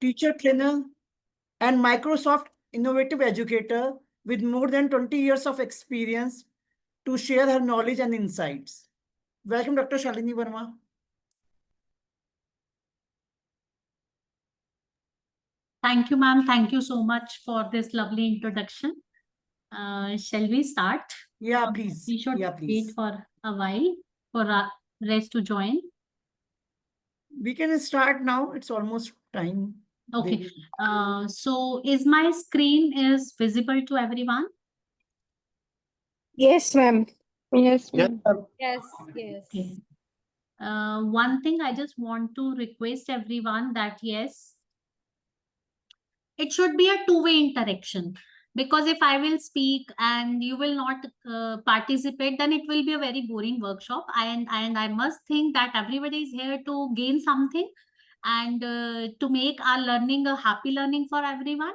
teacher trainer, and Microsoft innovative educator with more than 20 years of experience to share her knowledge and insights. Welcome, Dr. Shalini Verma. Thank you, ma'am. Thank you so much for this lovely introduction. Shall we start? Yeah, please. We should Yeah, wait please. for a while for our rest to join. We can start now. It's almost time. Okay. So is my screen is visible to everyone? Yes, ma'am. Yes, Yes, ma'am. Yes, yes. Okay. One thing I just want to request everyone that yes, it should be a two-way interaction, because if I will speak and you will not participate, then it will be a very boring workshop. And I must think that everybody is here to gain something and to make our learning a happy learning for everyone.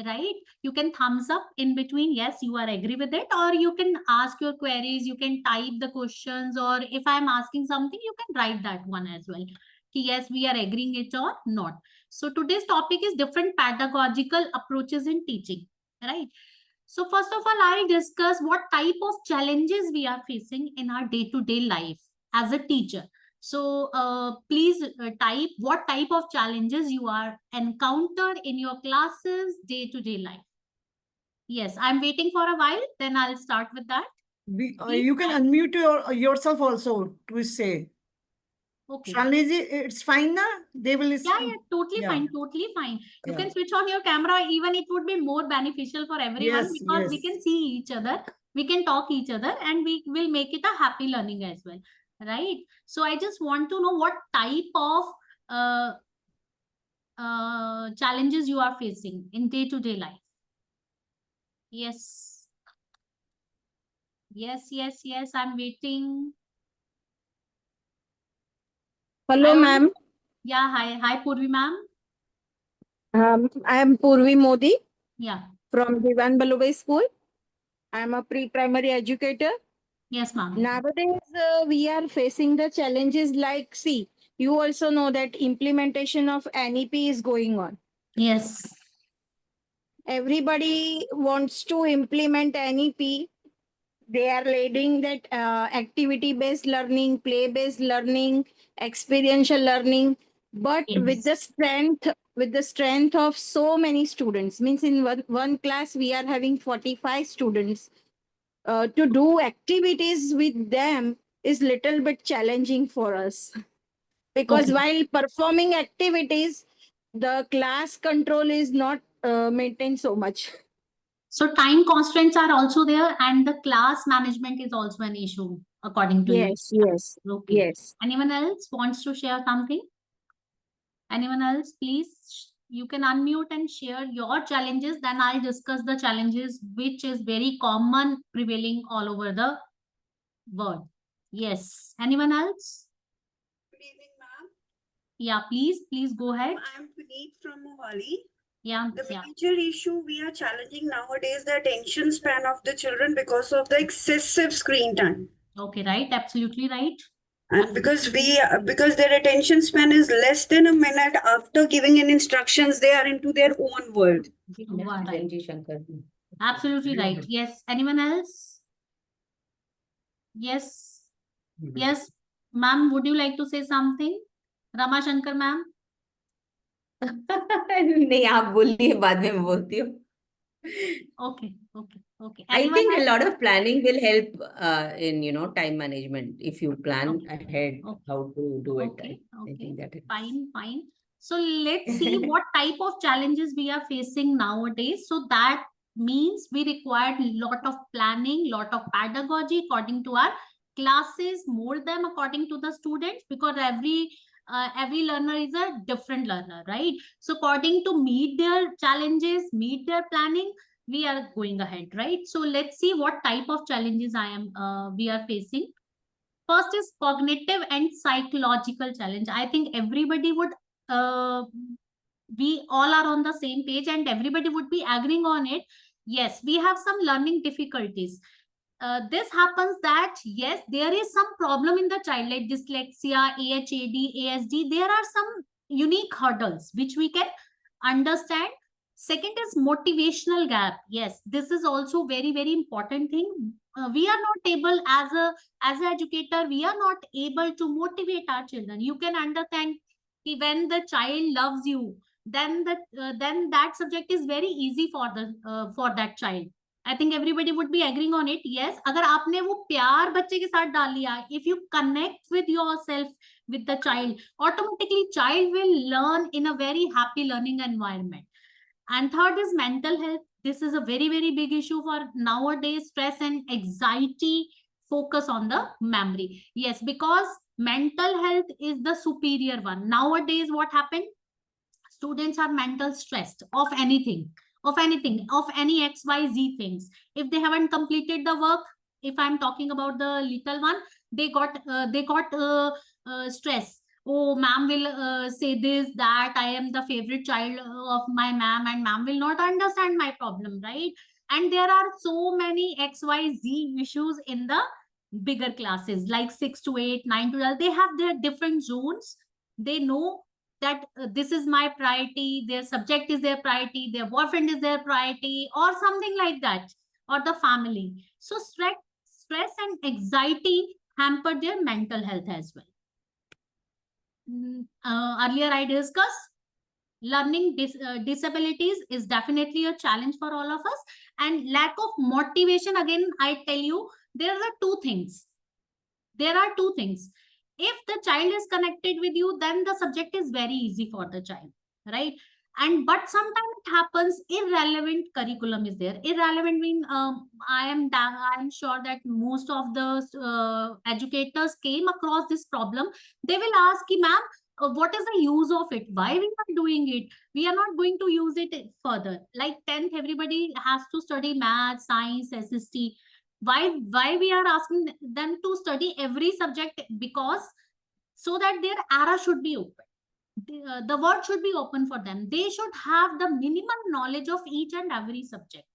Right? You can thumbs up in between. Yes, you are agree with it, or you can ask your queries. You can type the questions, or if I'm asking something, you can write that one as well. Yes, we are agreeing it or not. So today's topic is different pedagogical approaches in teaching. Right? So first of all, I'll discuss what type of challenges we are facing in our day-to-day life as a teacher. So please type what type of challenges you are encountered in your classes day-to-day life. Yes, I'm waiting for a while, then I'll start with that. You can unmute yourself also to say. Okay. Shalini, it's fine na? They will listen. Yeah, totally Yeah. fine, totally fine. You Yeah. can switch on your camera, even it would be more beneficial for everyone, Yes, because we yes. can see each other, we can talk each other, and we will make it a happy learning as well. Right? So I just want to know what type of challenges you are facing in day-to-day life. Yes. Yes, I'm waiting. Hello, ma'am. Yeah, hi, Purvi ma'am. I am Purvi Modi. Yeah. From Diwan Balubhai School. I am a pre-primary educator. Yes, ma'am. Nowadays, we are facing the challenges like, see, you also know that implementation of NEP is going on. Yes. Everybody wants to implement NEP. They are leading that activity-based learning, play-based learning, experiential learning. But Yes. with the strength of so many students, means in one class we are having 45 students. To do activities with them is little bit challenging for us. Because Okay. while performing activities, the class control is not maintained so much. So time constraints are also there, and the class management is also an issue, according to you. Yes. Okay. Yes. Anyone else wants to share something? Anyone else, please? You can unmute and share your challenges. Then I'll discuss the challenges which is very common prevailing all over the world. Yes. Anyone else? Good evening, ma'am. Yeah, please go ahead. I'm Puneet from Mohali. Yeah. The major issue we are challenging nowadays the attention span of the children because of the excessive screen time. Okay, right. Absolutely right. And because their attention span is less than a minute after giving in instructions, they are into their own world. Right. Absolutely right. Yes. Anyone else? Yes. Yes. Ma'am, would you like to say something? Rama Shankar ma'am? नहीं आप बोलिए बाद में मैं बोलती हूँ. Okay. I Anyone think else? a lot of planning will help in time management if you plan ahead how to do it. Okay. I think that is Fine. So let's see what type of challenges we are facing nowadays. So that means we required lot of planning, lot of pedagogy according to our classes, mold them according to the students, because every learner is a different learner, right? So according to meet their challenges, meet their planning, we are going ahead, right? So let's see what type of challenges we are facing. First is cognitive and psychological challenge. I think everybody would we all are on the same page and everybody would be agreeing on it. Yes, we have some learning difficulties. This happens that yes, there is some problem in the child like dyslexia, AHAD, ASD. There are some unique hurdles which we can understand. Second is motivational gap. Yes, this is also very, very important thing. We are not able as an educator, we are not able to motivate our children. You can understand when the child loves you, then that subject is very easy for that child. I think everybody would be agreeing on it. Yes, अगर आपने वो प्यार बच्चे के साथ डाल लिया, if you connect with yourself with the child, automatically child will learn in a very happy learning environment. And third is mental health. This is a very, very big issue for nowadays. Stress and anxiety focus on the memory. Yes, because mental health is the superior one. Nowadays, what happened? Students are mental stressed of anything, of any XYZ things. If they haven't completed the work, if I'm talking about the little one, they got stress. Oh, ma'am will say this, that I am the favorite child of my ma'am, and ma'am will not understand my problem, right? And there are so many XYZ issues in the bigger classes, like 6 to 8, 9 to 12. They have their different zones. They know that this is my priority, their subject is their priority, their boyfriend is their priority, or something like that, or the family. So stress and anxiety hamper their mental health as well. Earlier I discussed learning disabilities is definitely a challenge for all of us, and lack of motivation. Again, I tell you, there are two things. If the child is connected with you, then the subject is very easy for the child, right? But sometimes it happens irrelevant curriculum is there. Irrelevant mean I am sure that most of the educators came across this problem. They will ask, ma'am, what is the use of it? Why we are doing it? We are not going to use it further. Like 10th, everybody has to study math, science, SST. Why we are asking them to study every subject? Because so that their era should be open. The world should be open for them. They should have the minimum knowledge of each and every subject.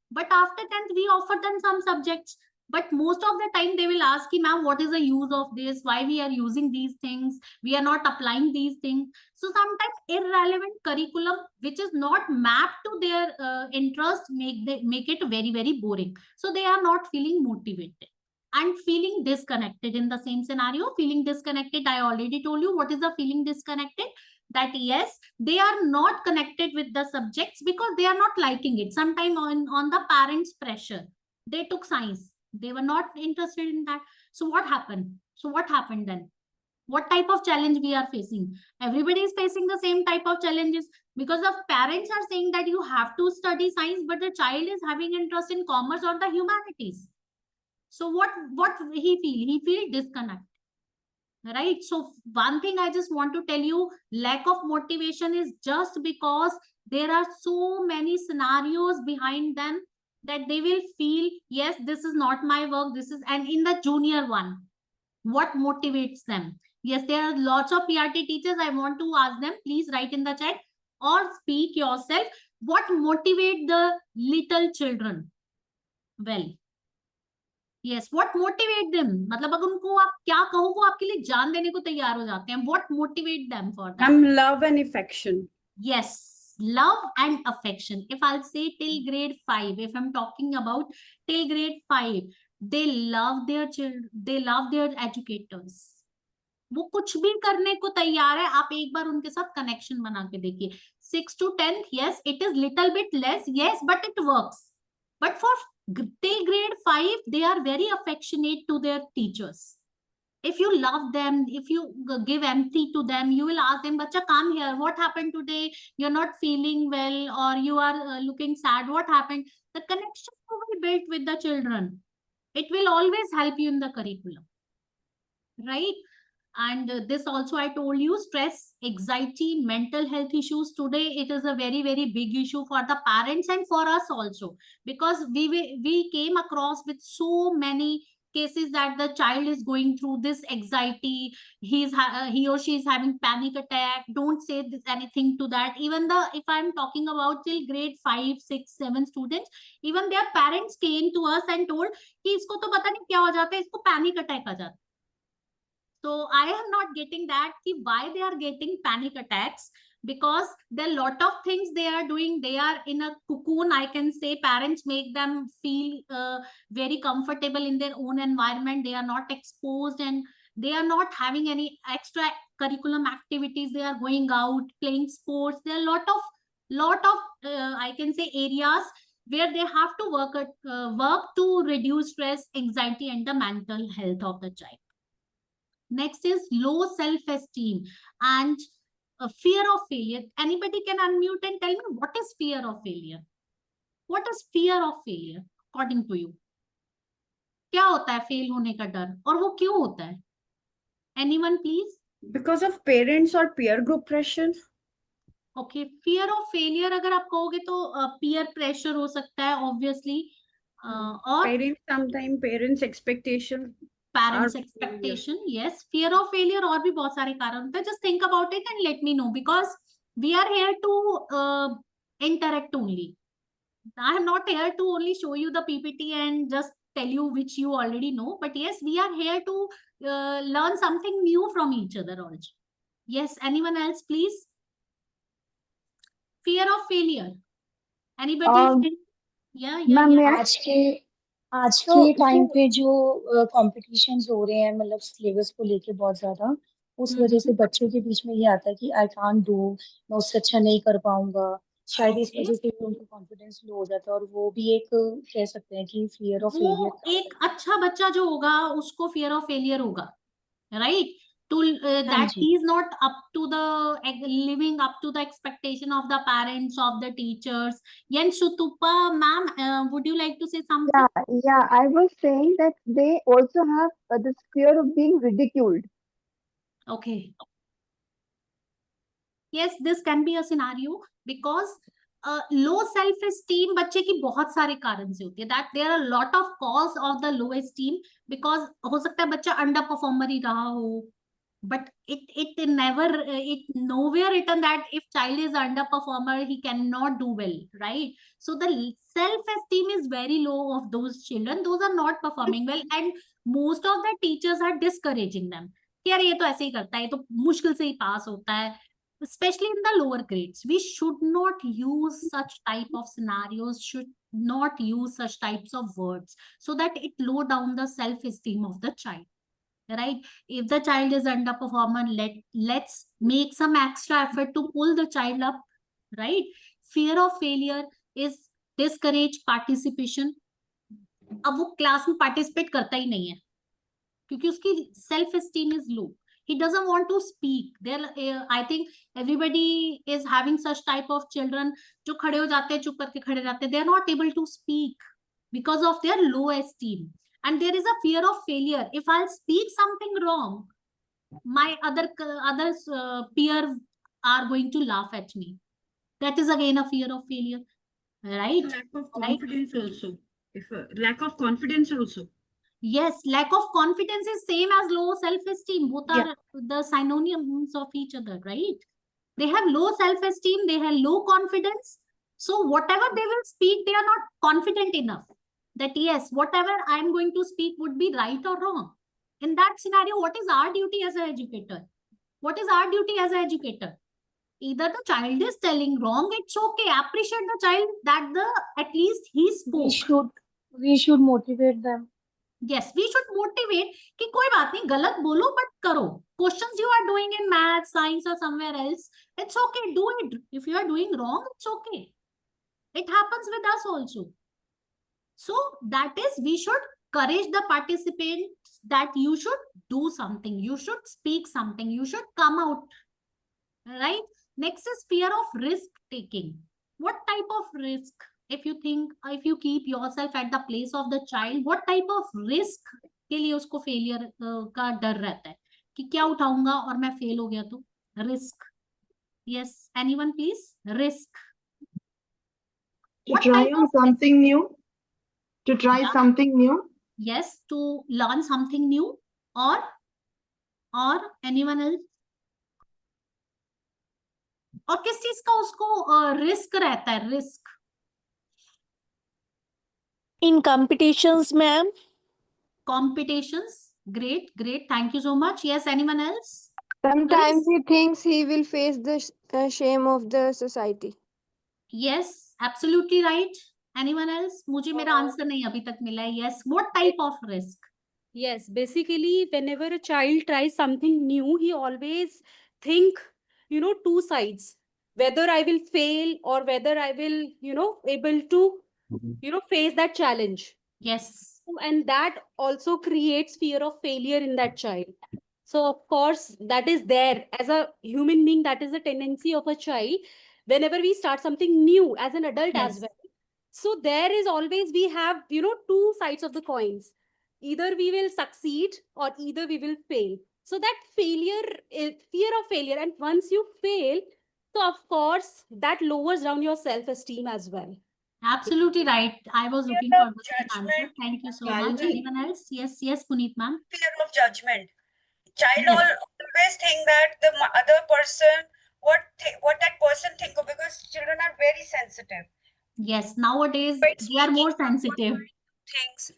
But after 10th, we offer them some subjects. But most of the time, they will ask him, ma'am, what is the use of this? Why we are using these things? We are not applying these things. So sometimes irrelevant curriculum, which is not mapped to their interest, make it very, very boring. So they are not feeling motivated and feeling disconnected in the same scenario. Feeling disconnected, I already told you what is the feeling disconnected. That yes, they are not connected with the subjects because they are not liking it. Sometimes on the parents' pressure, they took science. They were not interested in that. So what happened? Then? What type of challenge we are facing? Everybody is facing the same type of challenges because the parents are saying that you have to study science, but the child is having interest in commerce or the humanities. So what he feel? He feel disconnected. Right? So one thing I just want to tell you, lack of motivation is just because there are so many scenarios behind them that they will feel, yes, this is not my work. And in the junior one, what motivates them? Yes, there are lots of PRT teachers. I want to ask them, please write in the chat or speak yourself. What motivates the little children? Well, yes, what motivate them? मतलब अगर उनको आप क्या कहो, वो आपके लिए जान देने को तैयार हो जाते हैं. What motivate them for that? Love and affection. Yes, love and affection. If I'll say till grade 5, if I'm talking about till grade 5, they love their children, they love their educators. वो कुछ भी करने को तैयार है. आप एक बार उनके साथ कनेक्शन बना के देखिए. 6 to 10th, yes, it is little bit less, yes, but it works. But for till grade 5, they are very affectionate to their teachers. If you love them, if you give empathy to them, you will ask them, "Bacha, come here. What happened today? You're not feeling well, or you are looking sad. What happened?" The connection will be built with the children. It will always help you in the curriculum, right? And this also I told you, stress, anxiety, mental health issues. Today, it is a very, very big issue for the parents and for us also, because we came across with so many cases that the child is going through this anxiety. He or she is having panic attack. Don't say anything to that. Even if I'm talking about till grade 5, 6, 7 students, even their parents came to us and told कि इसको तो पता नहीं क्या हो जाता है, इसको panic attack आ जाता है. So I am not getting that why they are getting panic attacks. because there are a lot of things they are doing. They are in a cocoon, I can say. Parents make them feel very comfortable in their own environment. They are not exposed, and they are not having any extra curriculum activities. They are going out playing sports. There are lot of I can say areas where they have to work to reduce stress, anxiety, and the mental health of the child. Next is low self-esteem and fear of failure. Anybody can unmute and tell me, what is fear of failure? What is fear of failure according to you? क्या होता है fail होने का डर, और वो क्यों होता है? Anyone please? Because of parents or peer group pressure. Okay, fear of failure अगर आप कहोगे तो peer pressure हो सकता है obviously, और Parents, sometimes parents expectation. Parents expectation, yes. Fear of failure और भी बहुत सारे कारण होते हैं. Just think about it and let me know, because we are here to interact only. I am not here to only show you the PPT and just tell you which you already know, but yes, we are here to learn something new from each other also. Yes, anyone else please? Fear of failure. Anybody? Yeah. आज के time पे जो competitions हो रहे हैं, मतलब syllabus को लेके बहुत ज्यादा, उस वजह से बच्चों के बीच में ये आता है कि आई कांट डू, मैं उससे अच्छा नहीं कर पाऊंगा, शायद इस वजह से भी उनका कॉन्फिडेंस लो हो जाता है, और वो भी एक कह सकते हैं कि फियर ऑफ फेलियर. एक अच्छा बच्चा जो होगा उसको फियर ऑफ फेलियर होगा, right? To that he is not up to the living up to the expectation of the parents, of the teachers. Yen Sutupa ma'am, would you like to say something? Yeah, I was saying that they also have this fear of being ridiculed. Okay. Yes, this can be a scenario because low self esteem बच्चे की बहुत सारे कारण से होती है. That there are a lot of cause of the low esteem, because हो सकता है बच्चा अंडर परफॉर्मर ही रहा हो, but it never it nowhere written that if child is underperformer he cannot do well, right? So the self esteem is very low of those children. Those are not performing well, and most of the teachers are discouraging them कि यार ये तो ऐसे ही करता है, ये तो मुश्किल से ही पास होता है. Especially in the lower grades, we should not use such type of scenarios, should not use such types of words, so that it low down the self esteem of the child. Right? If the child is underperformer, let's make some extra effort to pull the child up, right? Fear of failure is discourage participation. अब वो class में participate करता ही नहीं है क्योंकि उसकी self esteem is low. He doesn't want to speak. There, I think everybody is having such type of children जो खड़े हो जाते हैं, चुप करके खड़े रहते हैं. They are not able to speak because of their low esteem. And there is a fear of failure. If I'll speak something wrong, my others peer are going to laugh at me. That is again a fear of failure, right? Lack of confidence also. If lack of confidence also. Yes, lack of confidence is same as low self-esteem. Both are the synonyms of each other, right? They have low self-esteem, they have low confidence. So whatever they will speak, they are not confident enough that yes, whatever I'm going to speak would be right or wrong. In that scenario, what is our duty as an educator? What is our duty as an educator? Either the child is telling wrong, it's okay. Appreciate the child that at least he spoke. We should motivate them. Yes, we should motivate कि कोई बात नहीं, गलत बोलो but करो. Questions you are doing in math, science or somewhere else, it's okay, do it. If you are doing wrong, it's okay. It happens with us also. So that is, we should encourage the participants that you should do something, you should speak something, you should come out, right? Next is fear of risk taking. What type of risk? If you keep yourself at the place of the child, what type of risk के लिए उसको failure का डर रहता है कि क्या उठाऊंगा और मैं फेल हो गया तो? Risk. Yes, anyone please? Risk. To try on something new. To try something new. Yes, to learn something new. Or anyone else? और किस चीज का उसको रिस्क रहता है? Risk in competitions, ma'am. Competitions. Great. Thank you so much. Yes, anyone else? Sometimes he thinks he will face the shame of the society. Yes, absolutely right. Anyone else? मुझे मेरा answer नहीं अभी तक मिला है. Yes, what type of risk? Yes, basically, whenever a child tries something new, he always think, two sides. Whether I will fail or whether I will, able to, face that challenge. Yes. And that also creates fear of failure in that child. So, of course, that is there. As a human being, that is a tendency of a child. Whenever we start something new as an adult as Yes. well. So there is always, we have, two sides of the coins. Either we will succeed or either we will fail. So that failure is fear of failure. And once you fail, so of course, that lowers down your self-esteem as well. Absolutely right. I was Fear looking of for the same answer. judgment. Thank you so much. Shalini. Anyone else? Yes, yes, Puneet ma'am. Fear of judgment. Child Yes. always think that the other person, what that person think of, because children are very sensitive. Yes, nowadays Right, they are more speaking sensitive. things.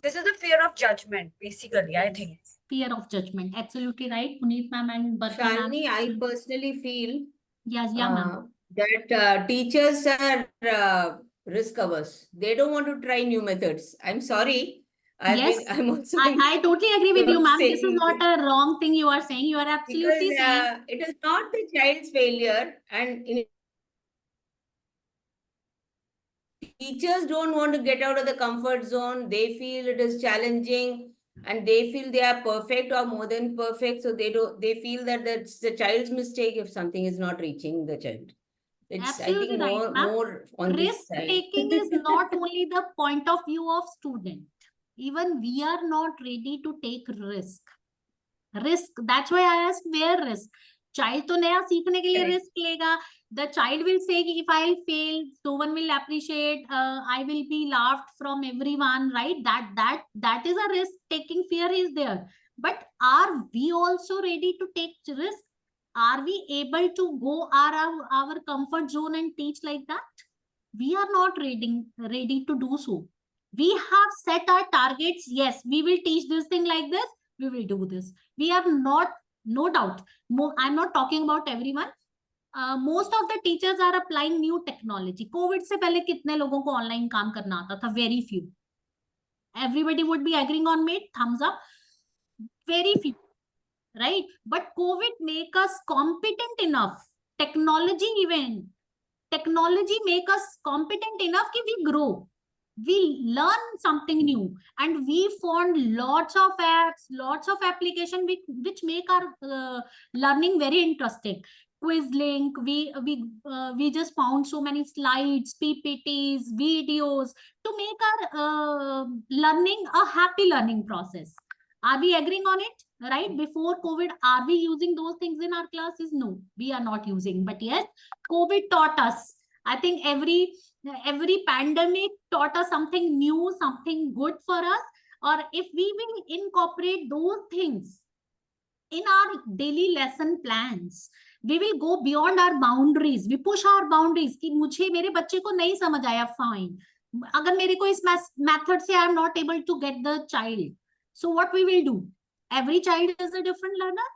This is the fear of judgment, basically, I Yes. think. Fear of judgment. Absolutely right. Puneet ma'am and Barka ma'am. Shalini, I personally feel Yes, yeah, ma'am. that teachers are risk averse. They don't want to try new methods. I'm sorry. Yes, I'm also I totally agree with you, ma'am. This is saying not this a wrong thing you are saying. You are absolutely because saying. it is not the child's failure, and teachers don't want to get out of the comfort zone. They feel it is challenging and they feel they are perfect or more than perfect. So they feel that that's the child's mistake if something is not reaching the child. It's, I Absolutely think, right, ma'am. more on this Risk side. taking is not only the point of view of student. Even we are not ready to take risk. That's why I asked where risk. Child तो नया सीखने के लिए Correct. risk लेगा. The child will say कि if I fail, no one will appreciate. I will be laughed from everyone, right? That is a risk taking fear is there. But are we also ready to take risk? Are we able to go our comfort zone and teach like that? We are not ready to do so. We have set our targets. Yes, we will teach this thing like this. We will do this. We are not, no doubt. I'm not talking about everyone. Most of the teachers are applying new technology. COVID से पहले कितने लोगों को online काम करना आता था? Very few. Everybody would be agreeing on me. Thumbs up. Very few, right? But COVID make us competent enough. Technology make us competent enough that we grow. We learn something new and we found lots of apps, lots of applications which make our learning very interesting. Quizlink, we just found so many slides, PPTs, videos to make our learning a happy learning process. Are we agreeing on it? Right? Before COVID, are we using those things in our classes? No, we are not using. But yes, COVID taught us. I think every pandemic taught us something new, something good for us. Or if we will incorporate those things in our daily lesson plans, we will go beyond our boundaries. We push our boundaries कि मुझे मेरे बच्चे को नहीं समझ आया, fine. अगर मेरे को इस method से I am not able to get the child. So what we will do? Every child is a different learner,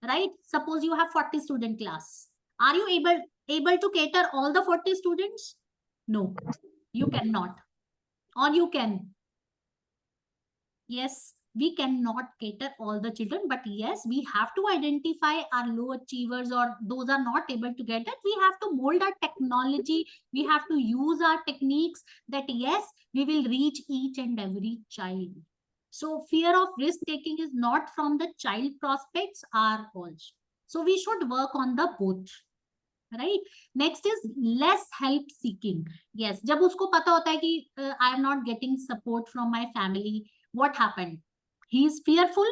right? Suppose you have 40 student class. Are you able to cater all the 40 students? No, you cannot. Or you can. Yes, we cannot cater all the children, but yes, we have to identify our low achievers or those are not able to get it. We have to mold our technology. We have to use our techniques that yes, we will reach each and every child. So fear of risk taking is not from the child prospects are also. So we should work on the both. Right? Next is less help seeking. Yes, जब उसको पता होता है कि I am not getting support from my family, what happened? He is fearful.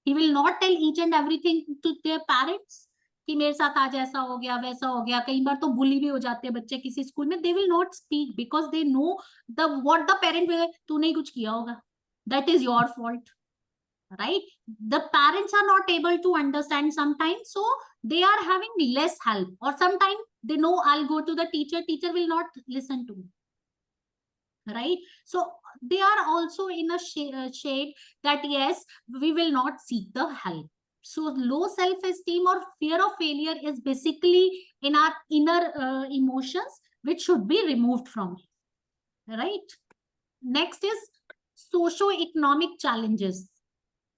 He will not tell each and everything to their parents. कि मेरे साथ आज ऐसा हो गया वैसा हो गया. कई बार तो बुली भी हो जाते हैं बच्चे किसी स्कूल में. They will not speak because they know what the parent will. तूने कुछ किया होगा. That is your fault. Right? The parents are not able to understand sometimes, so they are having less help, or sometimes they know I'll go to the teacher will not listen to me. Right? So they are also in a shade that yes, we will not seek the help. So low self-esteem or fear of failure is basically in our inner emotions, which should be removed from it, right? Next is socio-economic challenges.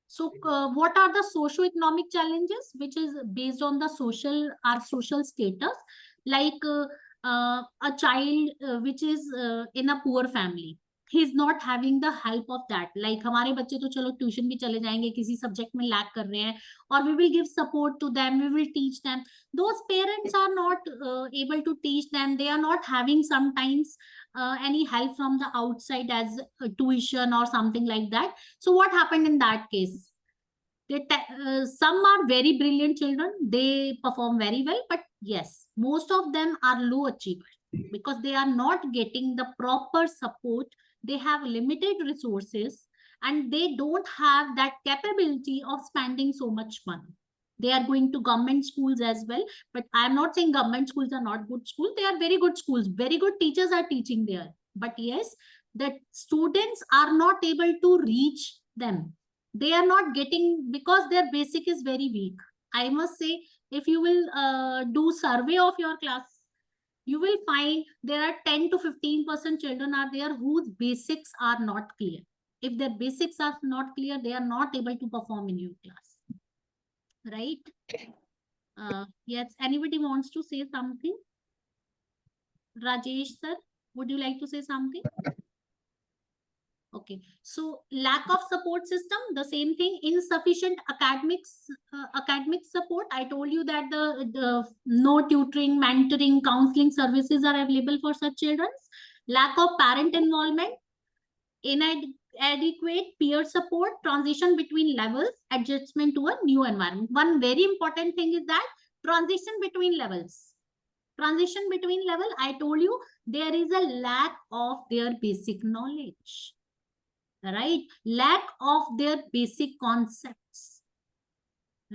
So what are the socio-economic challenges, which is based on the our social status, like a child which is in a poor family. He is not having the help of that. Like हमारे बच्चे तो चलो tuition भी चले जाएंगे, किसी subject में lack कर रहे हैं, और we will give support to them, we will teach them. Those parents are not able to teach them. They are not having sometimes any help from the outside as tuition or something like that. So what happened in that case? Some are very brilliant children, they perform very well, but yes, most of them are low achievers because they are not getting the proper support. They have limited resources and they don't have that capability of spending so much money. They are going to government schools as well, but I'm not saying government schools are not good schools. They are very good schools, very good teachers are teaching there, but yes, the students are not able to reach them. They are not getting, because their basic is very weak. I must say, if you will do survey of your class, you will find there are 10 to 15% children are there whose basics are not clear. If their basics are not clear, they are not able to perform in your class, right? Yes, anybody wants to say something? Rajesh sir, would you like to say something? Okay, so lack of support system, the same thing. Insufficient academic support. I told you that the no tutoring, mentoring, counseling services are available for such children. Lack of parent involvement, inadequate peer support, transition between levels, adjustment to a new environment. One very important thing is that transition between levels. Transition between level, I told you there is a lack of their basic knowledge. Right, lack of their basic concepts,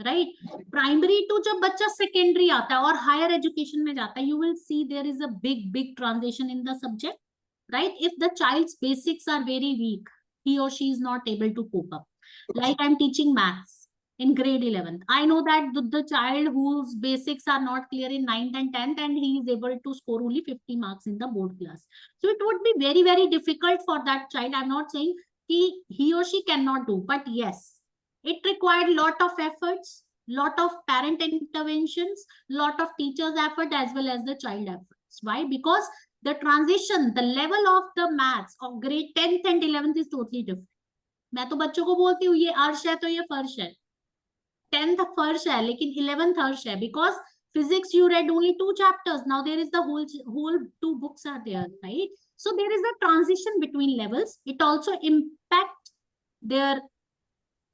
right? Primary to जब बच्चा secondary आता है और higher education में जाता है, you will see there is a big transition in the subject, right? If the child's basics are very weak, he or she is not able to cope up. Like I'm teaching maths in grade 11th. I know that the child whose basics are not clear in 9th and 10th, and he is able to score only 50 marks in the board class. So it would be very difficult for that child. I'm not saying he or she cannot do, but yes, it required lot of efforts, lot of parent interventions, lot of teachers effort as well as the child efforts. Why? Because the transition, the level of the maths of grade 10th and 11th is totally different. मैं तो बच्चों को बोलती हूँ ये अर्श है तो ये फर्श है, 10th फर्श है लेकिन 11th अर्श है, because physics you read only 2 chapters, now there is the whole 2 books are there, right? So there is a transition between levels. It also impact their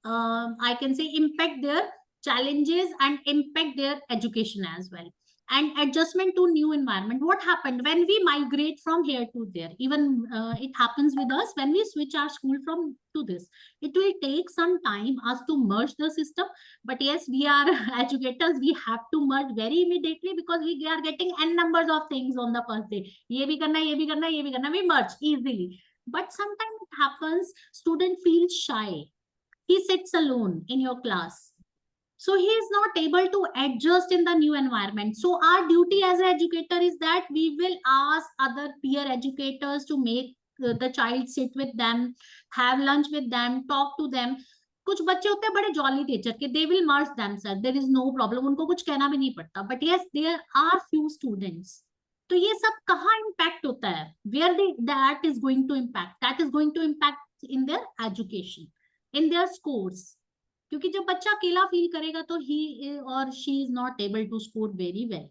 I can say impact their challenges and impact their education as well. And adjustment to new environment. What happened when we migrate from here to there? Even it happens with us when we switch our school from to this. It will take some time us to merge the system. But yes, we are educators. We have to merge very immediately because we are getting n numbers of things on the first day. ये भी करना, ये भी करना, ये भी करना. We merge easily. But sometimes it happens, student feels shy. He sits alone in your class. So he is not able to adjust in the new environment. So our duty as an educator is that we will ask other peer educators to make the child sit with them, have lunch with them, talk to them. कुछ बच्चे होते हैं बड़े jolly nature के, they will merge themselves, there is no problem, उनको कुछ कहना भी नहीं पड़ता. But yes, there are few students. तो ये सब कहाँ impact होता है? Where that is going to impact? That is going to impact in their education, in their scores. क्योंकि जब बच्चा अकेला फील करेगा तो he or she is not able to score very well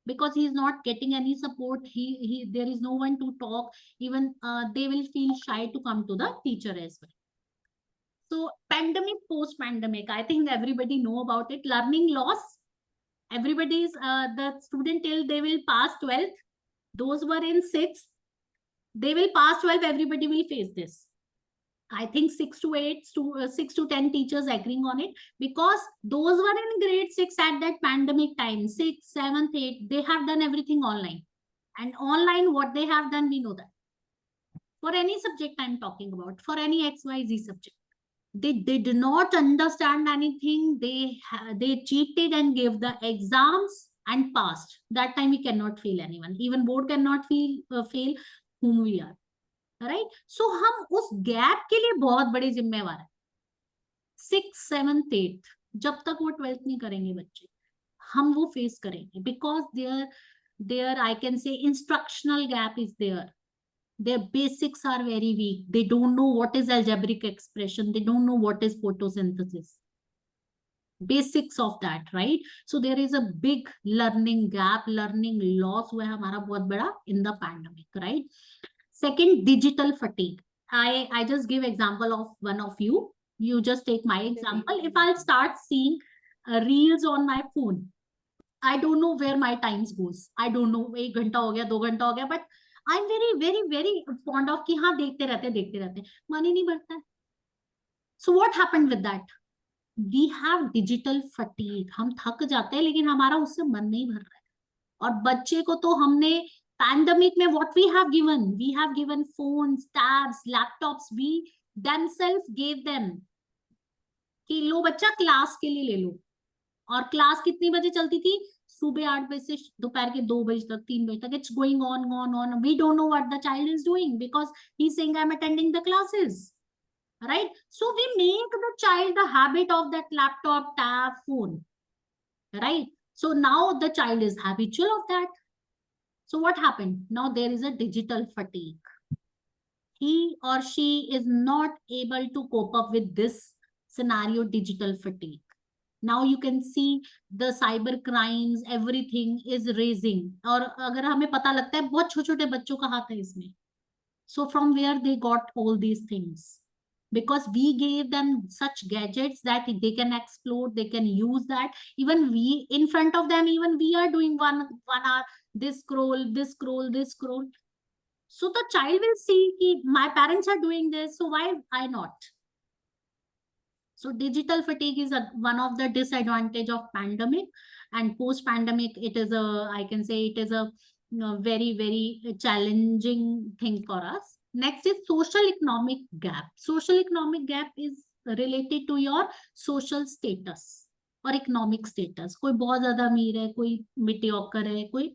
because he is not getting any support. There is no one to talk. Even they will feel shy to come to the teacher as well. So pandemic, post pandemic, I think everybody know about it. Learning loss. Everybody's the student till they will pass 12th. Those were in 6th. They will pass 12th. Everybody will face this. I think 6 to 10 teachers agreeing on it, because those were in grade 6 at that pandemic time, 6th, 7th, 8th, they have done everything online. And online, what they have done, we know that. For any subject I'm talking about, for any XYZ subject. They did not understand anything. They cheated and gave the exams and passed. That time we cannot fail anyone. Even board cannot fail whom we are. Right? So हम उस gap के लिए बहुत बड़े जिम्मेवार हैं. 6th 7th 8th जब तक वो 12th नहीं करेंगे बच्चे, हम वो फेस करेंगे, because their I can say instructional gap is there. Their basics are very weak. They don't know what is algebraic expression. They don't know what is photosynthesis. Basics of that, right? So there is a big learning gap, learning loss हुआ है हमारा बहुत बड़ा in the pandemic, right? Second, digital fatigue. I just give example of one of you. You just take my example. If I'll start seeing reels on my phone, I don't know where my times goes. I don't know, 1 घंटा हो गया, 2 घंटा हो गया, but I'm very fond of कि हाँ देखते रहते, मन ही नहीं बढ़ता है. So what happened with that? We have digital fatigue. हम थक जाते हैं लेकिन हमारा उससे मन नहीं भर रहा है. और बच्चे को तो हमने पैंडेमिक में what we have given phones, tabs, laptops. We themselves gave them कि लो बच्चा क्लास के लिए ले लो. और क्लास कितनी बजे चलती थी? सुबह 8 बजे से दोपहर के 2 बजे तक, 3 बजे तक. It's going on. We don't know what the child is doing because he's saying I'm attending the classes. Right? So we make the child the habit of that laptop, tab, phone. Right? So now the child is habitual of that. So what happened? Now there is a digital fatigue. He or she is not able to cope up with this scenario, digital fatigue. Now you can see the cyber crimes, everything is raising. और अगर हमें पता लगता है बहुत छोटे-छोटे बच्चों का हाथ है इसमें. So from where they got all these things? Because we gave them such gadgets that they can explore, they can use that. Even we, in front of them, even we are doing one hour, this scroll. So the child will see कि my parents are doing this, so why I not? So digital fatigue is one of the disadvantage of pandemic, and post pandemic it is I can say it is a very challenging thing for us. Next is social economic gap. Social economic gap is related to your social status or economic status. कोई बहुत ज़्यादा अमीर है, कोई mediocre है, कोई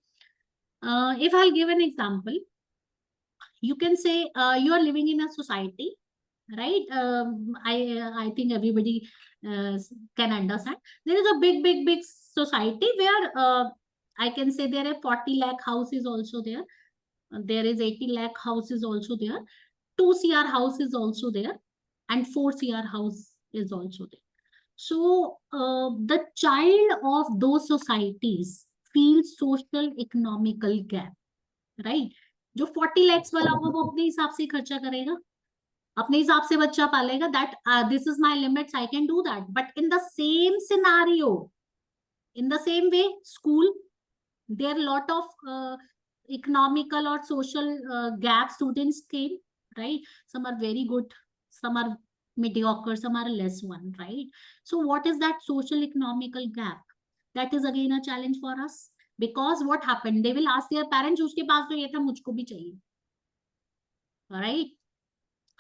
if I'll give an example, you can say you are living in a society, right? I think everybody can understand. There is a big society where I can say there are 40 lakh houses also there. There is 80 lakh houses also there. 2 CR house is also there, and 4 CR house is also there. So the child of those societies feels social economical gap, right? जो 40 lakhs वाला वो अपने हिसाब से खर्चा करेगा, अपने हिसाब से बच्चा पालेगा, that this is my limits, I can do that. But in the same scenario, in the same way, school, there are a lot of economical or social gap students came, right? Some are very good, some are mediocre, some are less one, right? So what is that social economical gap? That is again a challenge for us, because what happened, they will ask their parents, उसके पास तो ये था मुझको भी चाहिए,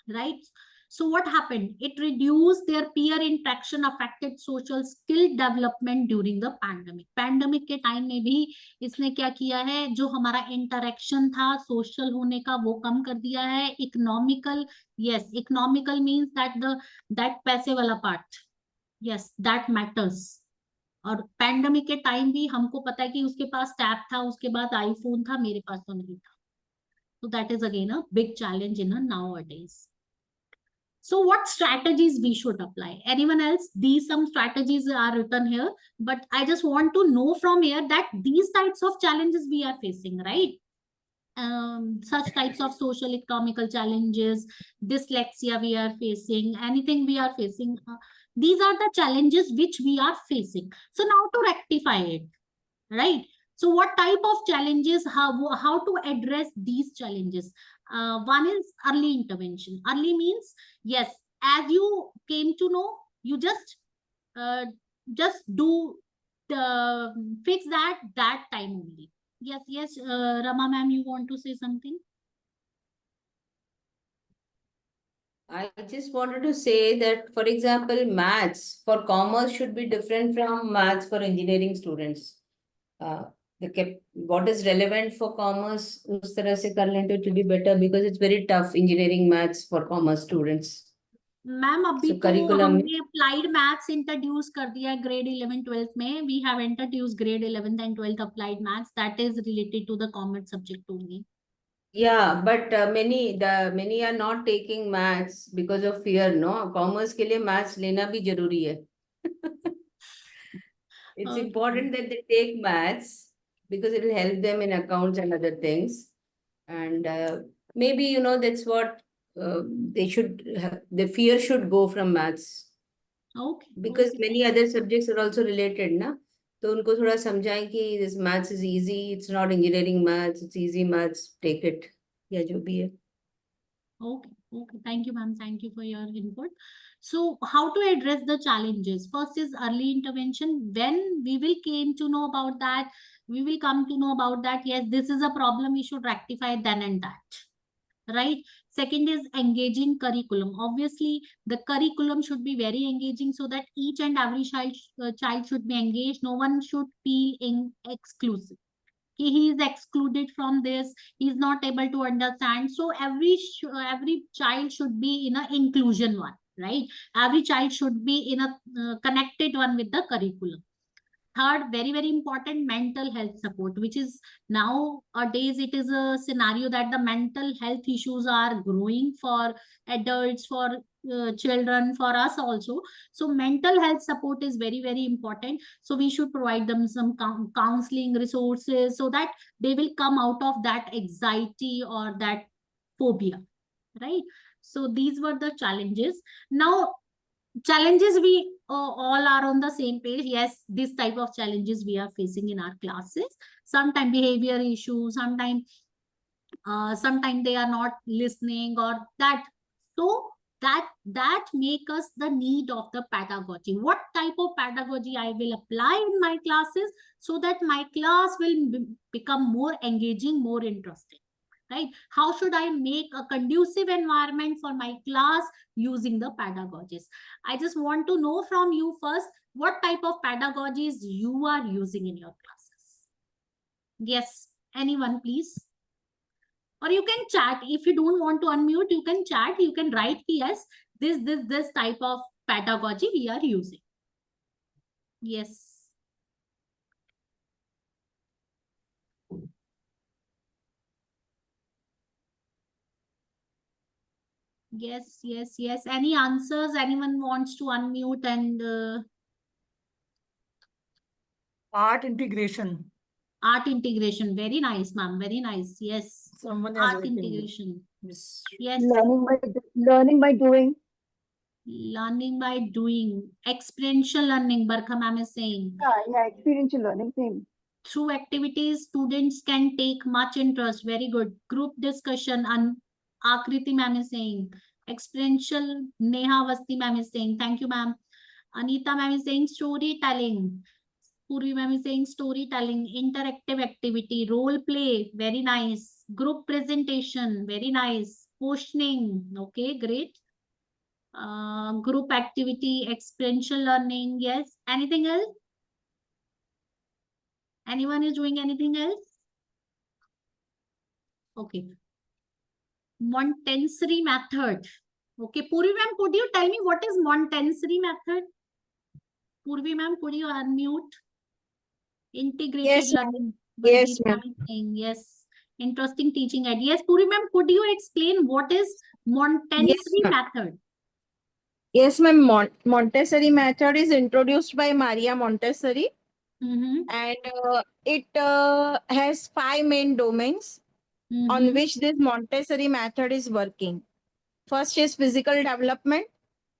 right? So what happened? It reduced their peer interaction, affected social skill development during the pandemic. Pandemic के time में भी इसने क्या किया है, जो हमारा interaction था social होने का वो कम कर दिया है. Economical, yes, economical means that पैसे वाला part, yes, that matters. और पैंडमिक के टाइम भी हमको पता है कि उसके पास टैब था, उसके बाद आईफोन था, मेरे पास तो नहीं था. So that is again a big challenge in a nowadays. So what strategies we should apply? Anyone else? These some strategies are written here, but I just want to know from here that these types of challenges we are facing, right? Such types of social economical challenges, dyslexia we are facing, anything we are facing. These are the challenges which we are facing. So now to rectify it, right? So what type of challenges, how to address these challenges? One is early intervention. Early means, yes, as you came to know, you just do fix that time only. Yes, Rama ma'am, you want to say something? I just wanted to say that, for example, maths for commerce should be different from maths for engineering students. Uh, what is relevant for commerce, उस तरह से कर लें तो it will be better because it's very tough engineering maths for commerce students. Ma'am अभी So तो curriculum हमने applied maths introduce कर दिया है ग्रेड 11 12th में. We have introduce grade 11th and 12th applied maths that is related to the commerce subject only. Yeah, but many are not taking maths because of fear, no? Commerce के लिए maths लेना भी जरूरी है. It's Okay. important that they take maths because it will help them in accounts and other things. And maybe, you know, that's what they should have, the fear should go from maths. Okay. Because Okay. many other subjects are also related, ना? तो उनको थोड़ा समझाएं कि this maths is easy, it's not engineering maths, it's easy maths, take it. या जो भी है. Okay, okay. Thank you, ma'am. Thank you for your input. So, how to address the challenges? First is early intervention. When we will came to know about that, we will come to know about that. Yes, this is a problem. We should rectify then and that. Right. Second is engaging curriculum. Obviously, the curriculum should be very engaging so that each and every child should be engaged. No one should feel exclusive. He is excluded from this, he is not able to understand. So every child should be in a inclusion one, right? Every child should be in a connected one with the curriculum. Third, very very important, mental health support, which is nowadays it is a scenario that the mental health issues are growing for adults, for children, for us also. So mental health support is very very important. So we should provide them some counseling resources so that they will come out of that anxiety or that phobia, right? So these were the challenges. Now challenges, we all are on the same page. Yes, this type of challenges we are facing in our classes. Sometimes behavior issues, sometimes they are not listening or that. So that make us the need of the pedagogy. What type of pedagogy I will apply in my classes so that my class will become more engaging, more interesting, right? How should I make a conducive environment for my class using the pedagogies? I just want to know from you first, what type of pedagogies you are using in your classes? Yes, anyone please? Or you can chat. If you don't want to unmute, you can chat. You can write, yes, this type of pedagogy we are using. Yes. Yes, yes, yes. Any answers? Anyone wants to unmute and Art integration. art integration. Very nice, ma'am. Very nice. Yes. Someone has Art written. integration. Yes. Yes. Learning by doing. Learning by doing. Experiential learning, Barkha ma'am is saying. Yeah, experiential learning, same. Through activities, students can take much interest. Very good. Group discussion, and Akriti ma'am is saying. Experiential, Neha Vasti ma'am is saying. Thank you, ma'am. Anita ma'am is saying storytelling. Purvi ma'am is saying storytelling, interactive activity, role play, very nice. Group presentation, very nice. Questioning, okay, great. Group activity, experiential learning, yes. Anything else? Anyone is doing anything else? Okay. Montessori method. Okay, Purvi ma'am, could you tell me what is Montessori method? Purvi ma'am, could you unmute? Integrated Yes, ma'am. learning. Yes, Baljeet ma'am. is saying yes. Interesting teaching idea. Yes, Puri ma'am, could you explain what is Montessori ma'am. method? Yes, ma'am. Montessori method is introduced by Maria Montessori, and it has 5 main domains on which this Montessori method is working. First is physical development,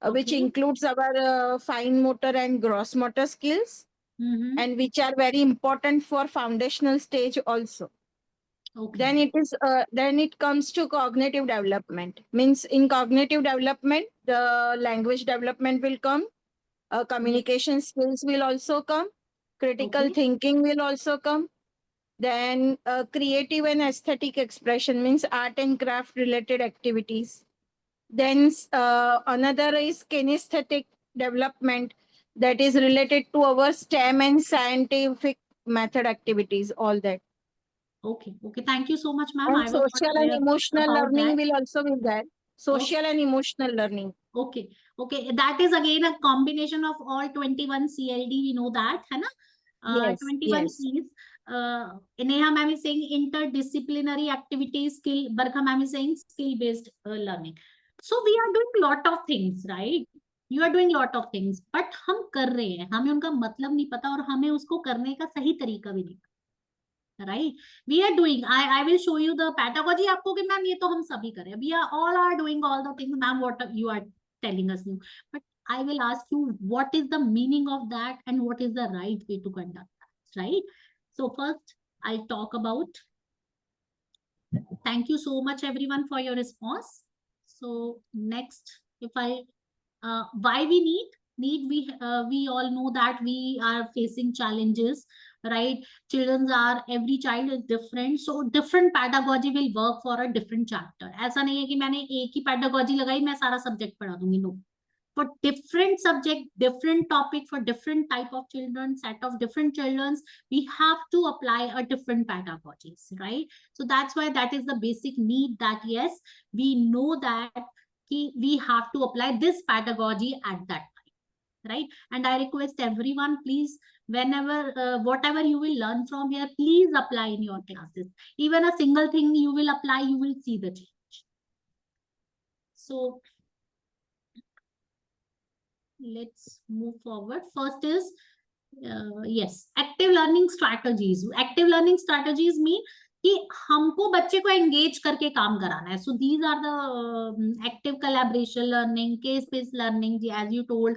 which Okay. includes our fine motor and gross motor skills, and which are very important for foundational stage also. Okay. Then it comes to cognitive development. Means in cognitive development, the language development will come, communication skills will also come, critical Okay. thinking will also come. Then creative and aesthetic expression means art and craft related activities. Then another is kinesthetic development, that is related to our STEM and scientific method activities, all that. Okay, okay. Thank you so much, ma'am. And I was not social and aware emotional about learning that. will also be there. Social and emotional learning. Okay, okay. That is again a combination of all 21 CLD. We know that, है ना? Yes, 21 yes. is Neha ma'am is saying interdisciplinary activities, skill. Barkha ma'am is saying skill-based learning. So we are doing lot of things, right? You are doing lot of things, but हम कर रहे हैं, हमें उनका मतलब नहीं पता और हमें उसको करने का सही तरीका भी नहीं, right? We are doing, I will show you the pedagogy. आपको कि मैम ये तो हम सभी कर रहे हैं, we are all are doing all the things, ma'am, what you are telling us new, but I will ask you what is the meaning of that and what is the right way to conduct that, right? So first I'll talk about, thank you so much everyone for your response. So next, if I why we need we all know that we are facing challenges, right? Children are, every child is different, so different pedagogy will work for a different chapter. ऐसा नहीं है कि मैंने एक ही pedagogy लगाई मैं सारा subject पढ़ा दूंगी, no. For different subject, different topic, for different type of children, set of different children, we have to apply a different pedagogies, right? So that's why that is the basic need, that yes, we know that we have to apply this pedagogy at that time, right? And I request everyone, please, whenever whatever you will learn from here, please apply in your classes. Even a single thing you will apply, you will see the change. So let's move forward. First is yes, active learning strategies. Active learning strategies mean कि हमको बच्चे को engage करके काम कराना है. So these are the active collaboration learning, case based learning, as you told,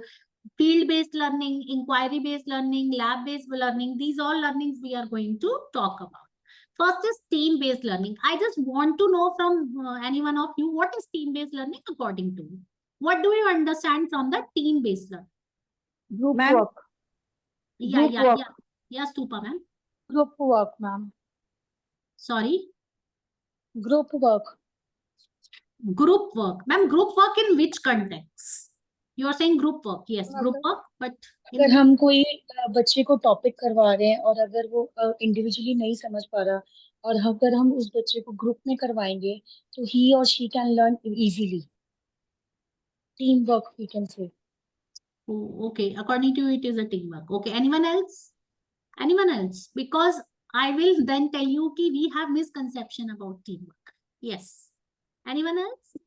field based learning, inquiry based learning, lab based learning. These all learnings we are going to talk about. First is team based learning. I just want to know from any one of you, what is team based learning according to you? What do you understand from the team based learning? Group work. Yeah, Group work. yeah, Stupa ma'am. Group work, ma'am. Sorry. Group work. Group work, ma'am. Group work in which context? You are saying group work, yes, group work, but अगर हम कोई बच्चे को topic करवा रहे हैं और अगर वो इंडिविजुअली नहीं समझ पा रहा और अगर हम उस बच्चे को ग्रुप में करवाएंगे तो he or she can learn easily. Teamwork, we can say. Oh, okay, according to you it is a teamwork. Okay, anyone else? Anyone else? Because I will then tell you कि we have misconception about teamwork. Yes. Anyone else?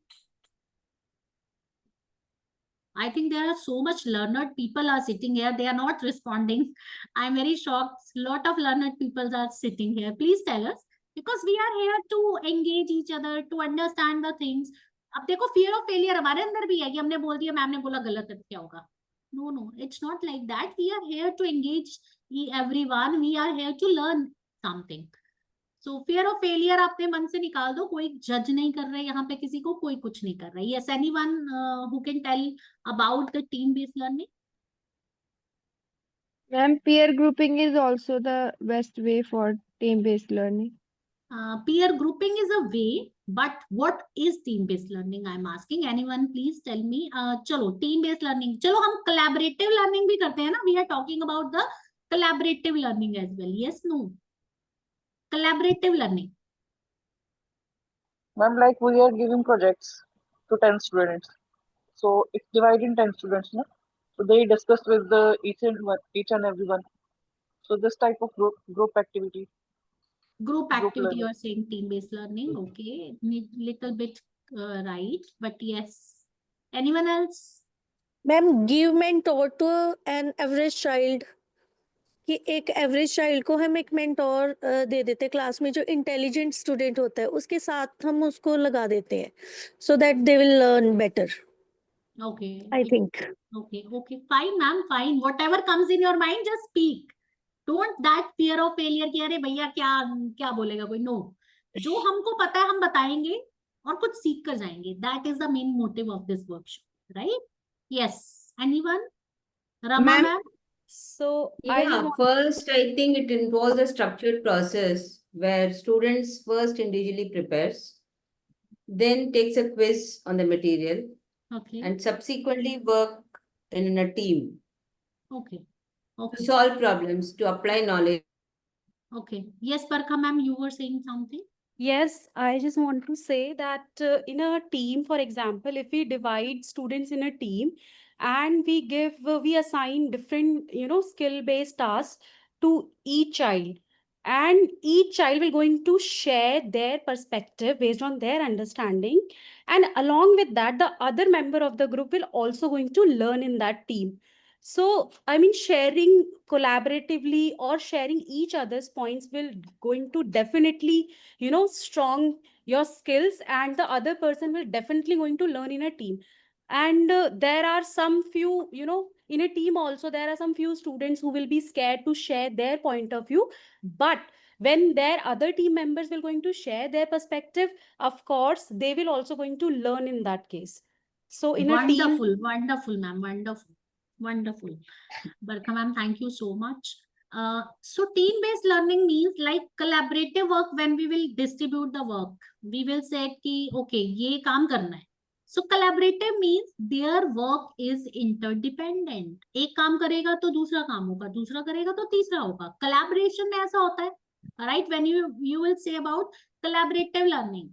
I think there are so much learned people are sitting here. They are not responding. I'm very shocked. Lot of learned people are sitting here. Please tell us, because we are here to engage each other, to understand the things. अब देखो fear of failure हमारे अंदर भी है कि हमने बोल दिया, मैम ने बोला गलत है, क्या होगा? No, it's not like that. We are here to engage everyone. We are here to learn something. So fear of failure अपने मन से निकाल दो. कोई जज नहीं कर रहा है यहाँ पे किसी को, कोई कुछ नहीं कर रहा है. Yes, anyone who can tell about the team based learning? Ma'am, peer grouping is also the best way for team based learning. Peer grouping is a way, but what is team based learning? I'm asking. Anyone please tell me. चलो team based learning. चलो हम collaborative learning भी करते हैं ना. We are talking about the collaborative learning as well. Yes, no. Collaborative learning. Ma'am, like we are giving projects to 10 students. So it's divided in 10 students, no? So they discuss with each and everyone. So this type of group activity. Group activity, learning. you are saying team based learning. Okay, little bit right, but yes. Anyone else? Ma'am, give mentor to an average child. कि एक average child को हम एक mentor दे देते हैं class में, जो intelligent student होता है उसके साथ हम उसको लगा देते हैं, so that they will learn better. Okay, I think. Okay, fine ma'am, fine. Whatever comes in your mind, just speak. Don't that fear of failure कि अरे भैया क्या क्या बोलेगा कोई. No, जो हमको पता है हम बताएंगे और कुछ सीख कर जाएंगे. That is the main motive of this workshop, right? Yes. Anyone? Rama ma'am? So Yeah, first I think it involves a structured process where students first individually prepares. then takes a quiz on the material, Okay. and subsequently work in a team Okay. to Okay. solve problems, to apply knowledge. Okay. Yes, Barkha ma'am, you were saying something? Yes, I just want to say that in a team, for example, if we divide students in a team and we assign different, skill-based tasks to each child, and each child will going to share their perspective based on their understanding, and along with that, the other member of the group will also going to learn in that team. So, I mean, sharing collaboratively or sharing each other's points will going to definitely strong your skills, and the other person will definitely going to learn in a team. And there are some few, in a team also there are some few students who will be scared to share their point of view, but when their other team members will going to share their perspective, of course they will also going to learn in that case. So in a team. Wonderful, ma'am. Wonderful. Barkha ma'am, thank you so much. So team-based learning means like collaborative work. When we will distribute the work, we will say कि okay, ये काम करना है. So collaborative means their work is interdependent. एक काम करेगा तो दूसरा काम होगा, दूसरा करेगा तो तीसरा होगा. Collaboration में ऐसा होता है, right? When you will say about collaborative learning,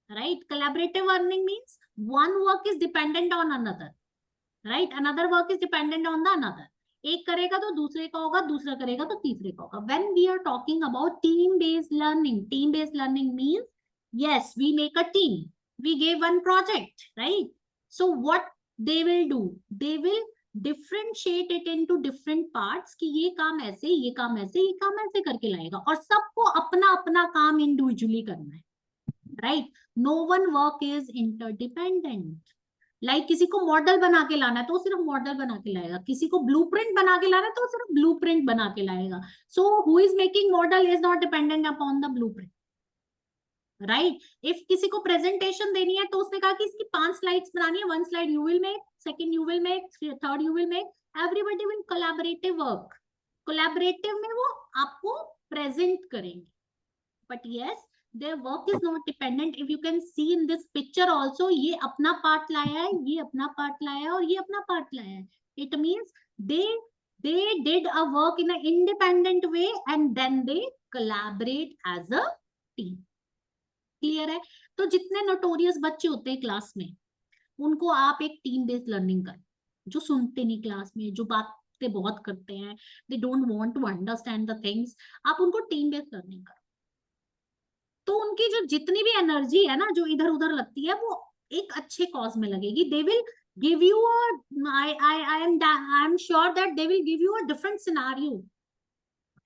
right? Collaborative learning means one work is dependent on another, right? Another work is dependent on the another. एक करेगा तो दूसरे का होगा, दूसरा करेगा तो तीसरे का होगा. When we are talking about team-based learning means yes, we make a team. We gave one project, right? So what they will do? They will differentiate it into different parts कि ये काम ऐसे, ये काम ऐसे, ये काम ऐसे करके लाएगा, और सबको अपना अपना काम individually करना है, right? No one work is interdependent. Like किसी को मॉडल बना के लाना है तो सिर्फ मॉडल बना के लाएगा, किसी को ब्लूप्रिंट बना के लाना है तो सिर्फ ब्लूप्रिंट बना के लाएगा. So who is making model is not dependent upon the blueprint, right? If किसी को प्रेजेंटेशन देनी है तो उसने कहा कि इसकी 5 स्लाइड्स बनानी है, 1 slide you will make, second you will make, third you will make. Everybody will collaborative work. Collaborative में वो आपको प्रेजेंट करेंगे, but yes, their work is not dependent. If you can see in this picture also, ये अपना part लाया है, ये अपना पार्ट लाया है, और ये अपना पार्ट लाया है. It means they did a work in an independent way and then they collaborate as a team. Clear है? तो जितने नोटोरियस बच्चे होते हैं क्लास में, उनको आप एक टीम बेस्ड लर्निंग कर, जो सुनते नहीं क्लास में, जो बातें बहुत करते हैं, they don't want to understand the things, आप उनको टीम बेस्ड लर्निंग कर. तो उनकी जो जितनी भी एनर्जी है ना जो इधर उधर लगती है, वो एक अच्छे कॉज में लगेगी. They will give you I am sure that they will give you a different scenario.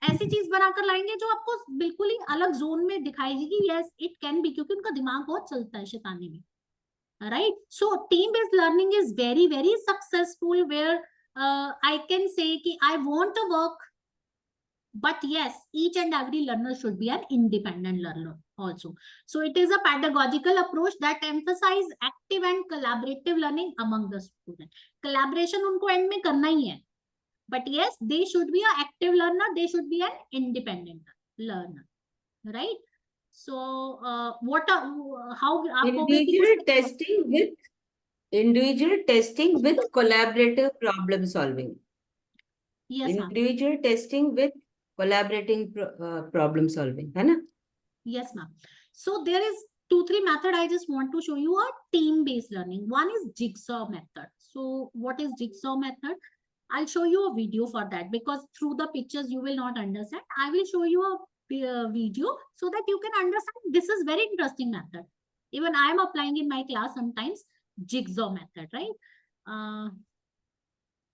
ऐसी चीज बनाकर लाएंगे जो आपको बिल्कुल ही अलग जोन में दिखाएगी कि यस इट कैन बी, क्योंकि उनका दिमाग बहुत चलता है शैतानी में, right? So team based learning is very very successful, where I can say कि I want to work. But yes, each and every learner should be an independent learner also. So it is a pedagogical approach that emphasizes active and collaborative learning among the students. Collaboration उनको end में करना ही है. But yes, they should be an active learner. They should be an independent learner, right? So how individual testing with collaborative problem solving. Yes, individual testing with collaborating problem solving, है ना? Yes, ma'am. So there is 2-3 method. I just want to show you a team-based learning. One is jigsaw method. So what is jigsaw method? I'll show you a video for that, because through the pictures you will not understand. I will show you a video so that you can understand. This is very interesting method. Even I am applying in my class sometimes jigsaw method, right?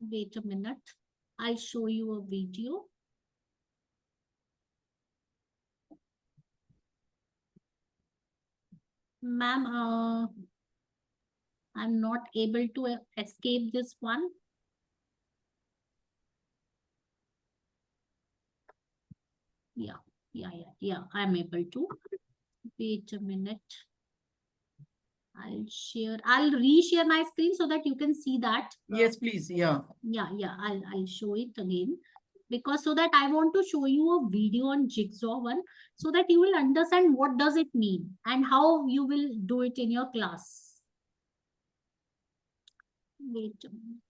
Wait a minute. I'll show you a video. Ma'am, I'm not able to escape this one. Yeah, I'm able to. Wait a minute. I'll reshare my screen so that you can see that. Yes, please. Yeah. Yeah, I'll show it again. because so that I want to show you a video on jigsaw one, so that you will understand what does it mean and how you will do it in your class. Wait a minute.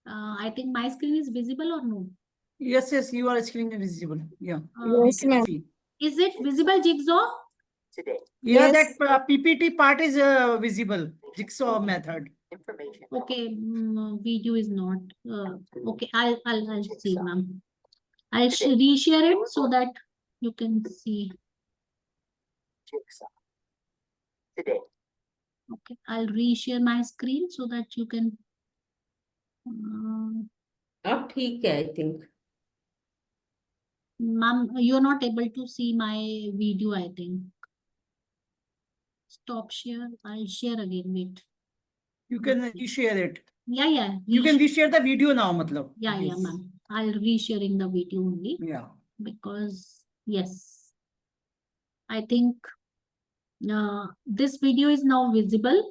I think my screen is visible or no? Yes, yes, you are screen visible. Yeah, we Yes, can ma'am. see. Is it visible, jigsaw? Yeah, Yes. that PPT part is visible. Jigsaw method. Okay, video is not. Okay, I'll see, ma'am. I'll reshare it so that you can see. Okay, I'll reshare my screen so that you can. अब ठीक है, I think. Ma'am, you're not able to see my video, I think. Stop share. I'll share again. Wait. You can reshare it. Yeah. You can reshare the video now, matlab. Yeah, Yes. ma'am. I'll resharing the video only. Yeah. Because yes, I think this video is now visible.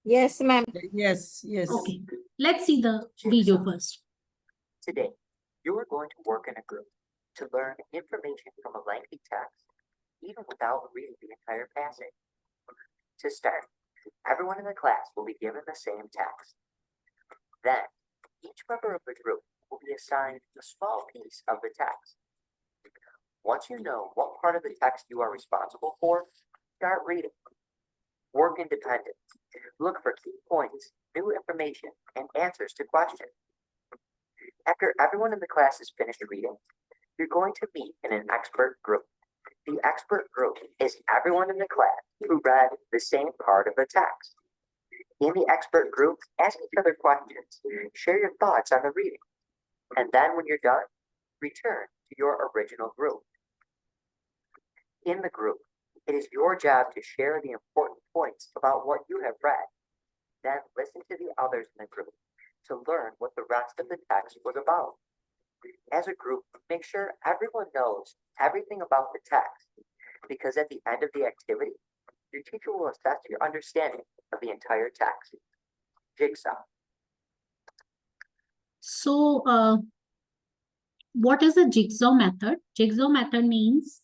Yes, ma'am. Yes, yes. Okay, let's see the video first. Today, you are going to work in a group to learn information from a lengthy text, even without reading the entire passage. To start, everyone in the class will be given the same text. Then, each member of the group will be assigned a small piece of the text. Once you know what part of the text you are responsible for, start reading. Work independent. Look for key points, new information, and answers to questions. After everyone in the class is finished reading, you're going to meet in an expert group. The expert group is everyone in the class who read the same part of the text. In the expert group, ask each other questions, share your thoughts on the reading, and then when you're done, return to your original group. In the group, it is your job to share the important points about what you have read. Then listen to the others in the group to learn what the rest of the text was about. As a group, make sure everyone knows everything about the text, because at the end of the activity, your teacher will assess your understanding of the entire text. Jigsaw. So, what is the jigsaw method? Jigsaw method means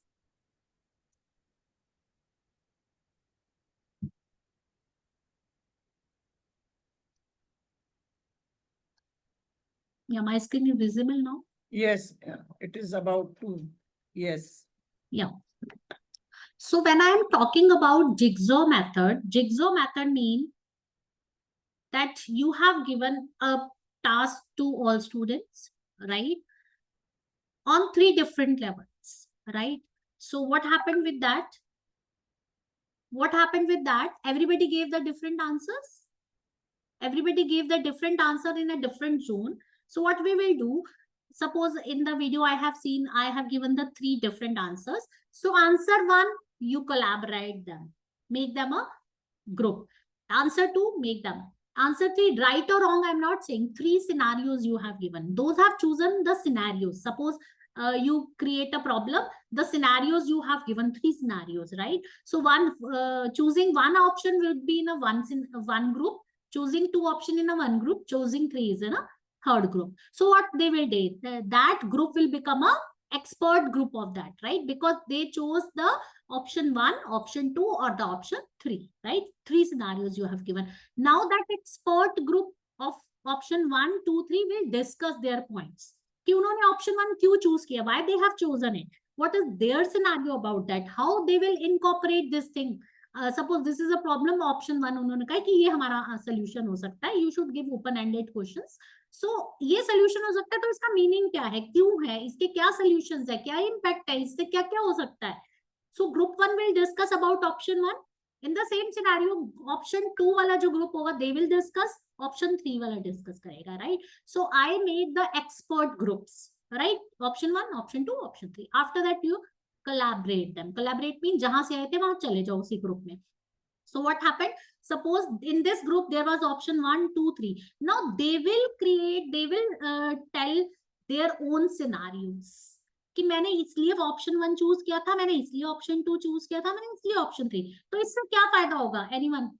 yeah, my screen is visible now. Yes, it is about to. Yes. Yeah. So when I am talking about jigsaw method means that you have given a task to all students, right? On 3 different levels, right? So what happened with that? Everybody gave the different answers. Everybody gave the different answer in a different zone. So what we will do, suppose in the video I have given the 3 different answers. So answer 1, you collaborate them, make them a group. Answer 2, make them. Answer 3, right or wrong, I'm not saying. 3 scenarios you have given. Those have chosen the scenarios. Suppose you create a problem, the scenarios you have given 3 scenarios, right? So choosing one option will be in one group, choosing 2 option in a one group, choosing 3 is in a third group. So what they will do, that group will become a expert group of that, right? Because they chose the option 1, option 2, or the option 3, right? 3 scenarios you have given. Now that expert group of option 1, 2, 3 will discuss their points. कि उन्होंने option 1 क्यों choose किया? Why they have chosen it? What is their scenario about that? How they will incorporate this thing? Suppose this is a problem, option 1 उन्होंने कहा कि ये हमारा solution हो सकता है. You should give open-ended questions. So ये solution हो सकता है, तो इसका meaning क्या है? क्यों है? इसके क्या solutions है? क्या impact है? इससे क्या क्या हो सकता है? So group 1 will discuss about option 1. In the same scenario, option 2 वाला जो group होगा, they will discuss. Option 3 वाला discuss करेगा, right? So I made the expert groups, right? Option 1, option 2, option 3. After that, you collaborate them. Collaborate means जहां से आए थे वहां चले जाओ उसी group में. So what happened? Suppose in this group there was option 1, 2, 3. Now they will tell their own scenarios. कि मैंने इसलिए ऑप्शन 1 चूज किया था, मैंने इसलिए ऑप्शन 2 चूज किया था, मैंने इसलिए ऑप्शन 3। तो इससे क्या फायदा होगा? एनीवन?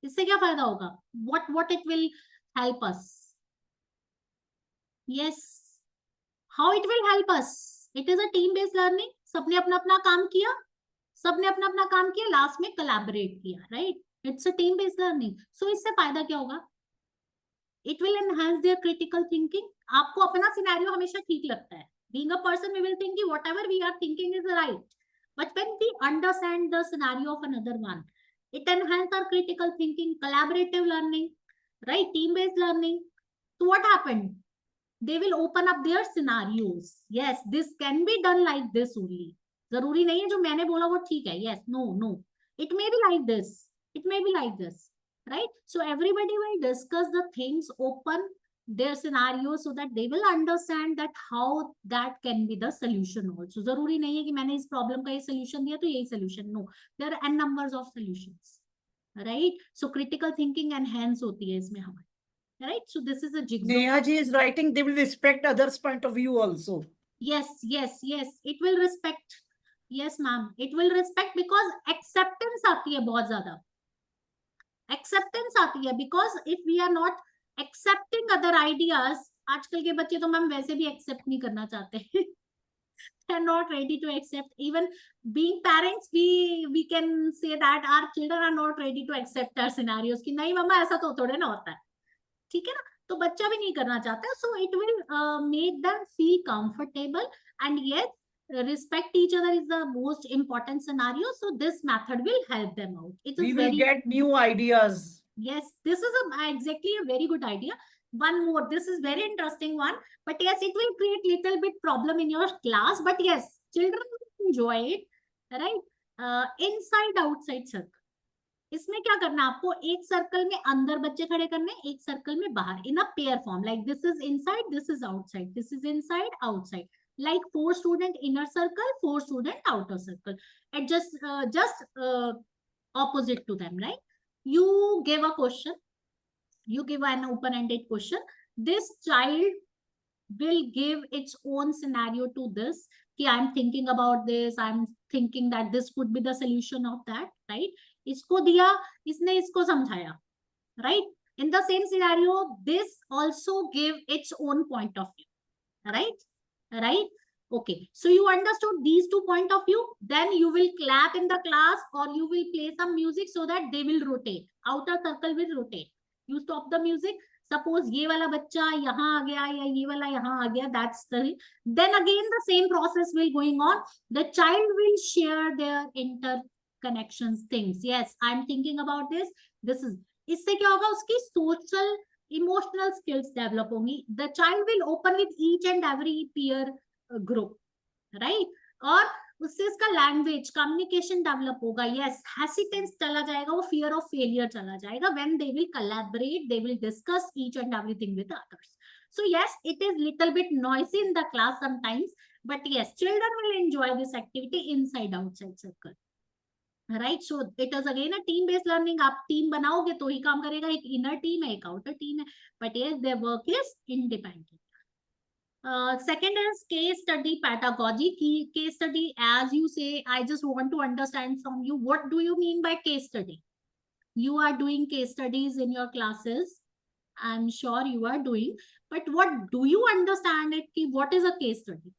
इससे क्या फायदा होगा? what it will help us? Yes, how it will help us? It is a team based learning. सबने अपना अपना काम किया, सबने अपना अपना काम किया, लास्ट में कोलैबोरेट किया, right? It's a team based learning. So इससे फायदा क्या होगा? It will enhance their critical thinking. आपको अपना सिनेरियो हमेशा ठीक लगता है। Being a person we will think कि whatever we are thinking is right, but when we understand the scenario of another one, it enhance our critical thinking, collaborative learning, right? Team based learning. So what happened? They will open up their scenarios. Yes, this can be done like this only. जरूरी नहीं है जो मैंने बोला वो ठीक है. Yes, no. It may be like this. It may be like this. Right? So everybody will discuss the things, open their scenarios so that they will understand that how that can be the solution also. जरूरी नहीं है कि मैंने इस problem का ये solution दिया तो यही solution. No, there are n numbers of solutions. Right? So critical thinking enhance होती है इसमें हमारी. Right? So this is a jigsaw. Neha ji is writing, they will respect others' point of view also. Yes. It will respect. Yes, ma'am. It will respect because acceptance आती है बहुत ज्यादा. Acceptance आती है because if we are not accepting other ideas, आजकल के बच्चे तो मैम वैसे भी accept नहीं करना चाहते. They are not ready to accept. Even being parents, we can say that our children are not ready to accept our scenarios. कि नहीं मम्मा ऐसा तो थोड़े ना होता है. ठीक है ना? तो बच्चा भी नहीं करना चाहता. So it will make them feel comfortable and yet respect each other is the most important scenario. So this method will help them out. It is We will very get new ideas. Yes, this is exactly a very good idea. One more, this is very interesting one, but yes, it will create little bit problem in your class, but yes, children will enjoy it, right? Inside outside circle. इसमें क्या करना है आपको? एक circle में अंदर बच्चे खड़े करने, एक सर्कल में बाहर, in a pair form. Like this is inside, this is outside, this is inside, outside. Like 4 student inner circle, 4 student outer circle. And just opposite to them, right? You give a question, you give an open-ended question. This child will give its own scenario to this. कि I'm thinking about this, I'm thinking that this could be the solution of that, right? इसको दिया, इसने इसको समझाया, right? In the same scenario, this also give its own point of view, right? Okay, so you understood these 2 point of view. Then you will clap in the class or you will play some music so that they will rotate. Outer circle will rotate. You stop the music. Suppose ये वाला बच्चा यहाँ आ गया या ये वाला यहाँ आ गया. That's the. Then again the same process will going on. The child will share their interconnections things. Yes, I'm thinking about this. This is. इससे क्या होगा? उसकी social emotional skills develop होंगी. The child will open with each and every peer group, right? और उससे इसका language communication develop होगा. Yes, हेसिटेंस चला जाएगा, वो फियर ऑफ फेलियर चला जाएगा. When they will collaborate, they will discuss each and everything with others. So yes, it is little bit noisy in the class sometimes, but yes, children will enjoy this activity inside outside circle, right? So it is again a team based learning. आप team बनाओगे तो ही काम करेगा. एक inner team है, एक outer team है, but yes, their work is independent. Second is case study pedagogy. Case study, as you say, I just want to understand from you, what do you mean by case study? You are doing case studies in your classes. I'm sure you are doing, but what do you understand it? What is a case study?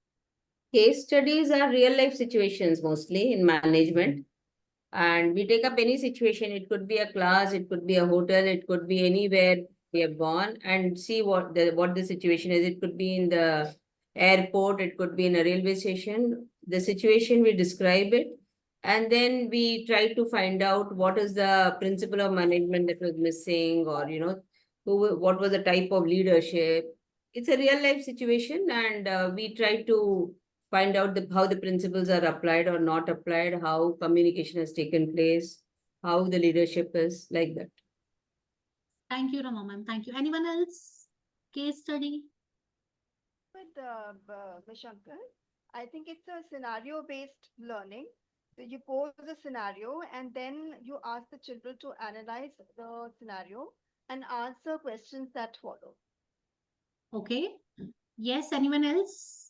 Case studies are real life situations mostly in management. And we take up any situation. It could be a class, it could be a hotel, it could be anywhere we have gone, and see what the situation is. It could be in the airport, it could be in a railway station. The situation, we describe it, and then we try to find out what is the principle of management that was missing, or what was the type of leadership. It's a real life situation, and we try to find out how the principles are applied or not applied, how communication has taken place, how the leadership is, like that. Thank you, Rama ma'am. Thank you. Anyone else? Case study? With Vishankar, I think it's a scenario-based learning. So you pose a scenario and then you ask the children to analyze the scenario and answer questions that follow. Okay. Yes, anyone else?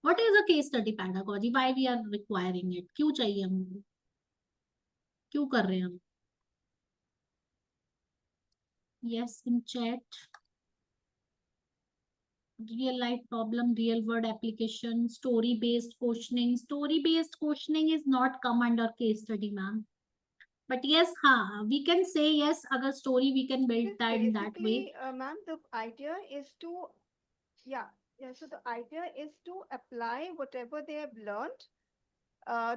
What is a case study pedagogy? Why we are requiring it? क्यों चाहिए हमको? क्यों कर रहे हैं हम? Yes, in chat. Real life problem, real world application, story based questioning. Story based questioning is not come under case study, ma'am. But yes, we can say yes. Agar story we can build Because that in that way. basically, ma'am, the idea is to, yeah, so the idea is to apply whatever they have learned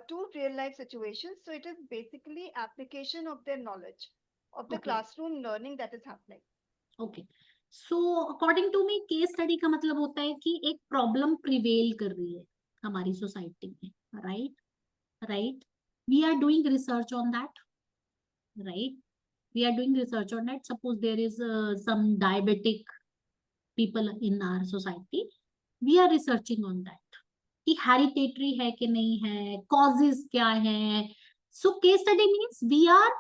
to real life situations. So it is basically application of their knowledge of the Okay. classroom learning that is happening. Okay. So according to me, case study का मतलब होता है कि एक problem prevail कर रही है हमारी सोसाइटी में, right? We are doing research on that, right? We are doing research on that. Suppose there is some diabetic people in our society. We are researching on that. कि हेरिटेटरी है कि नहीं है, कॉजेस क्या है. So case study means we are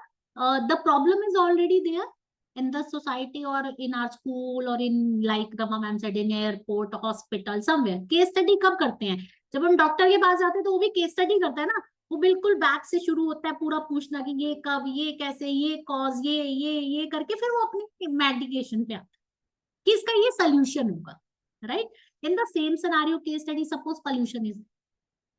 the problem is already there in the society or in our school or in like Rama ma'am said in airport, hospital, somewhere. Case study कब करते हैं? जब हम doctor के पास जाते हैं तो वो भी केस स्टडी करता है ना. वो बिल्कुल बैक से शुरू होता है पूरा पूछना कि ये कब, ये कैसे, ये कॉज, ये करके फिर वो अपनी मेडिकेशन पे आता है कि इसका ये सोल्यूशन होगा, right? In the same scenario case study, suppose pollution is,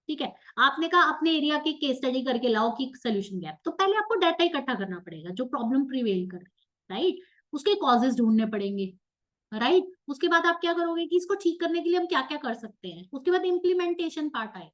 ठीक है, आपने कहा अपने एरिया की केस स्टडी करके लाओ कि सोल्यूशन गैप. तो पहले आपको डाटा इकट्ठा करना पड़ेगा जो प्रॉब्लम प्रिवेल कर रही है, राइट? उसके कॉजेस ढूंढने पड़ेंगे, राइट? उसके बाद आप क्या करोगे कि इसको ठीक करने के लिए हम क्या क्या कर सकते हैं. उसके बाद इम्प्लीमेंटेशन पार्ट आए,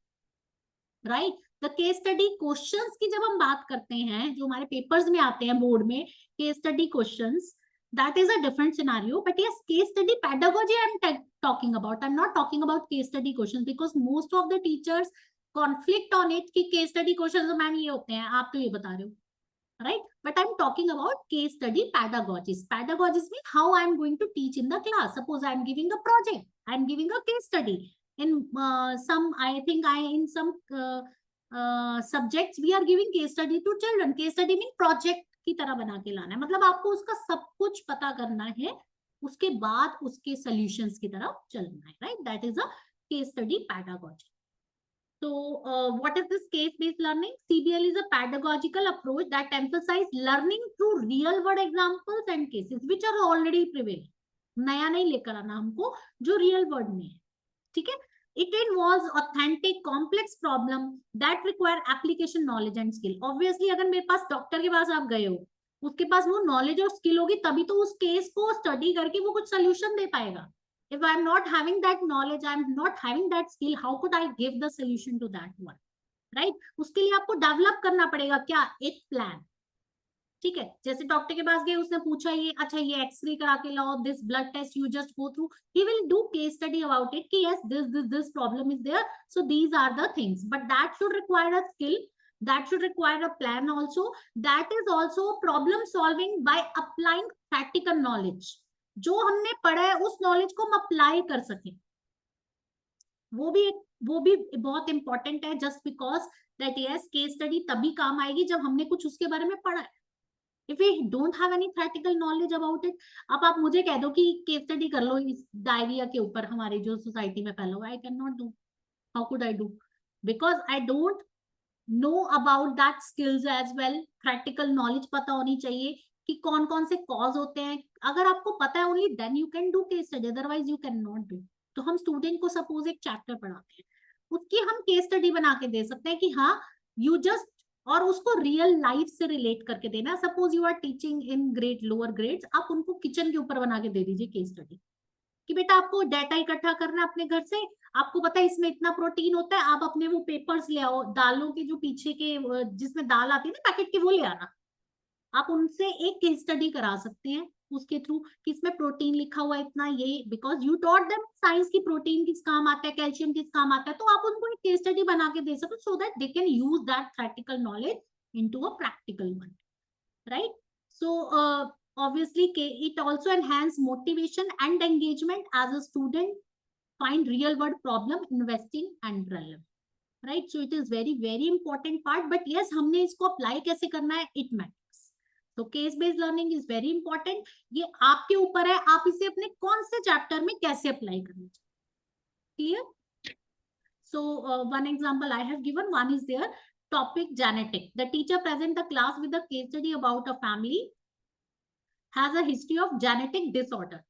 right? The case study questions की जब हम बात करते हैं जो हमारे पेपर्स में आते हैं बोर्ड में, case study questions, that is a different scenario. But yes, case study pedagogy I'm talking about. I'm not talking about case study questions because most of the teachers conflict on it कि case study questions तो ma'am ये होते हैं, आप तो ये बता रहे हो, right? But I'm talking about case study pedagogies. Pedagogies mean how I'm going to teach in the class. Suppose I'm giving a project, I'm giving a case study. In some, I think in some subjects we are giving case study to children. Case study mean project की तरह बना के लाना है. मतलब आपको उसका सब कुछ पता करना है, उसके बाद उसके सॉल्यूशंस की तरफ चलना है, right? That is a case study pedagogy. So what is this case based learning? CBL is a pedagogical approach that emphasizes learning through real world examples and cases which are already prevailing. नया नहीं लेकर आना हमको, जो real world में है, ठीक है? It involves authentic complex problem that require application knowledge and skill. Obviously अगर मेरे पास डॉक्टर के पास आप गए हो, उसके पास वो नॉलेज और स्किल होगी तभी तो उस केस को स्टडी करके वो कुछ सोल्यूशन दे पाएगा. If I'm not having that knowledge, I'm not having that skill, how could I give the solution to that one, right? उसके लिए आपको डेवलप करना पड़ेगा क्या? एक प्लान, ठीक है? जैसे डॉक्टर के पास गए, उसने पूछा ये अच्छा ये एक्सरे करा के लाओ, this blood test you just go through, he will do case study about it कि yes this problem is there, so these are the things. But that should require a skill, that should require a plan also. That is also problem solving by applying practical knowledge. जो हमने पढ़ा है उस knowledge को हम apply कर सकें, वो भी बहुत इंपॉर्टेंट है. Just because that yes case study तभी काम आएगी जब हमने कुछ उसके बारे में पढ़ा है. If we don't have any practical knowledge about it, अब आप मुझे कह दो कि केस स्टडी कर लो इस डायरिया के ऊपर हमारे जो सोसाइटी में फैला हुआ, I can not do. How could I do? Because I don't know about that skills as well. Practical knowledge पता होनी चाहिए कि कौन कौन से कॉज होते हैं. अगर आपको पता है only then you can do case study, otherwise you cannot do. तो हम स्टूडेंट को सपोज एक चैप्टर पढ़ाते हैं, उसकी हम केस स्टडी बना के दे सकते हैं कि हाँ यू जस्ट, और उसको रियल लाइफ से रिलेट करके देना. Suppose you are teaching in grade lower grades, आप उनको किचन के ऊपर बना के दे दीजिए केस स्टडी कि बेटा आपको डाटा इकट्ठा करना है अपने घर से, आपको पता है इसमें इतना प्रोटीन होता है, आप अपने वो पेपर्स ले आओ, दालों के जो पीछे के जिसमें दाल आती है ना पैकेट के, वो ले आना. आप उनसे एक केस स्टडी करा सकते हैं उसके थ्रू कि इसमें प्रोटीन लिखा हुआ है इतना, ये because you taught them science की प्रोटीन किस काम आता है, कैल्शियम किस काम आता है, तो आप उनको एक केस स्टडी बना के दे सकते so that they can use that practical knowledge into a practical one, right? So obviously it also enhance motivation and engagement as a student find real world problem investing and relevant, right? So it is very important part. But yes, हमने इसको apply कैसे करना है, it matters. So case based learning is very important. ये आपके ऊपर है, आप इसे अपने कौन से चैप्टर में कैसे अप्लाई करना चाहिए. Clear? So one example I have given, one is there, topic genetic. The teacher present the class with a case study about a family has a history of genetic disorder.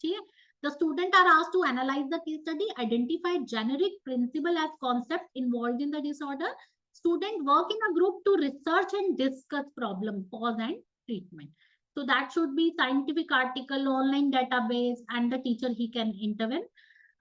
The students are asked to analyze the case study, identify generic principle as concept involved in the disorder. Students work in a group to research and discuss problem, cause and treatment. So that should be scientific article, online database, and the teacher he can intervene.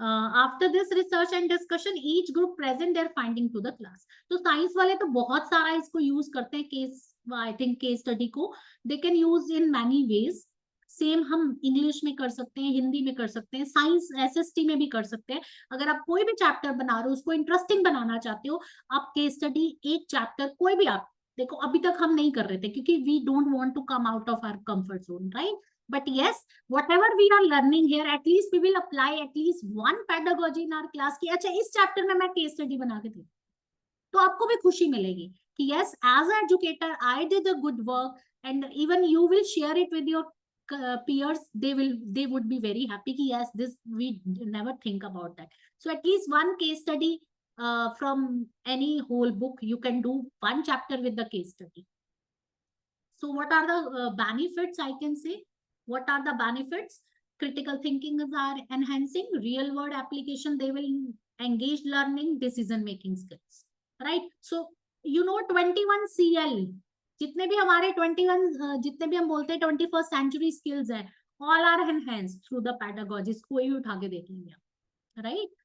After this research and discussion, each group present their finding to the class. तो science वाले तो बहुत सारा इसको use करते हैं case, I think case study को they can use in many ways. Same हम इंग्लिश में कर सकते हैं, हिंदी में कर सकते हैं, साइंस एसएसटी में भी कर सकते हैं. अगर आप कोई भी चैप्टर बना रहे हो, उसको इंटरेस्टिंग बनाना चाहते हो, आप केस स्टडी एक चैप्टर कोई भी, आप देखो अभी तक हम नहीं कर रहे थे क्योंकि we don't want to come out of our comfort zone, right? But yes, whatever we are learning here, at least we will apply at least one pedagogy in our class कि अच्छा इस चैप्टर में मैं case study बना के थी, तो आपको भी खुशी मिलेगी कि yes, as an educator I did a good work, and even you will share it with your peers. They would be very happy कि yes, this we never think about that. So at least one case study from any whole book, you can do one chapter with the case study. So what are the benefits I can say? What are the benefits? Critical thinking are enhancing, real world application, they will engage learning, decision making skills, right? So you know 21 CL, जितने भी हमारे 21 जितने भी हम बोलते हैं 21st century skills है, all are enhanced through the pedagogies. कोई भी उठा के देख लेंगे, right?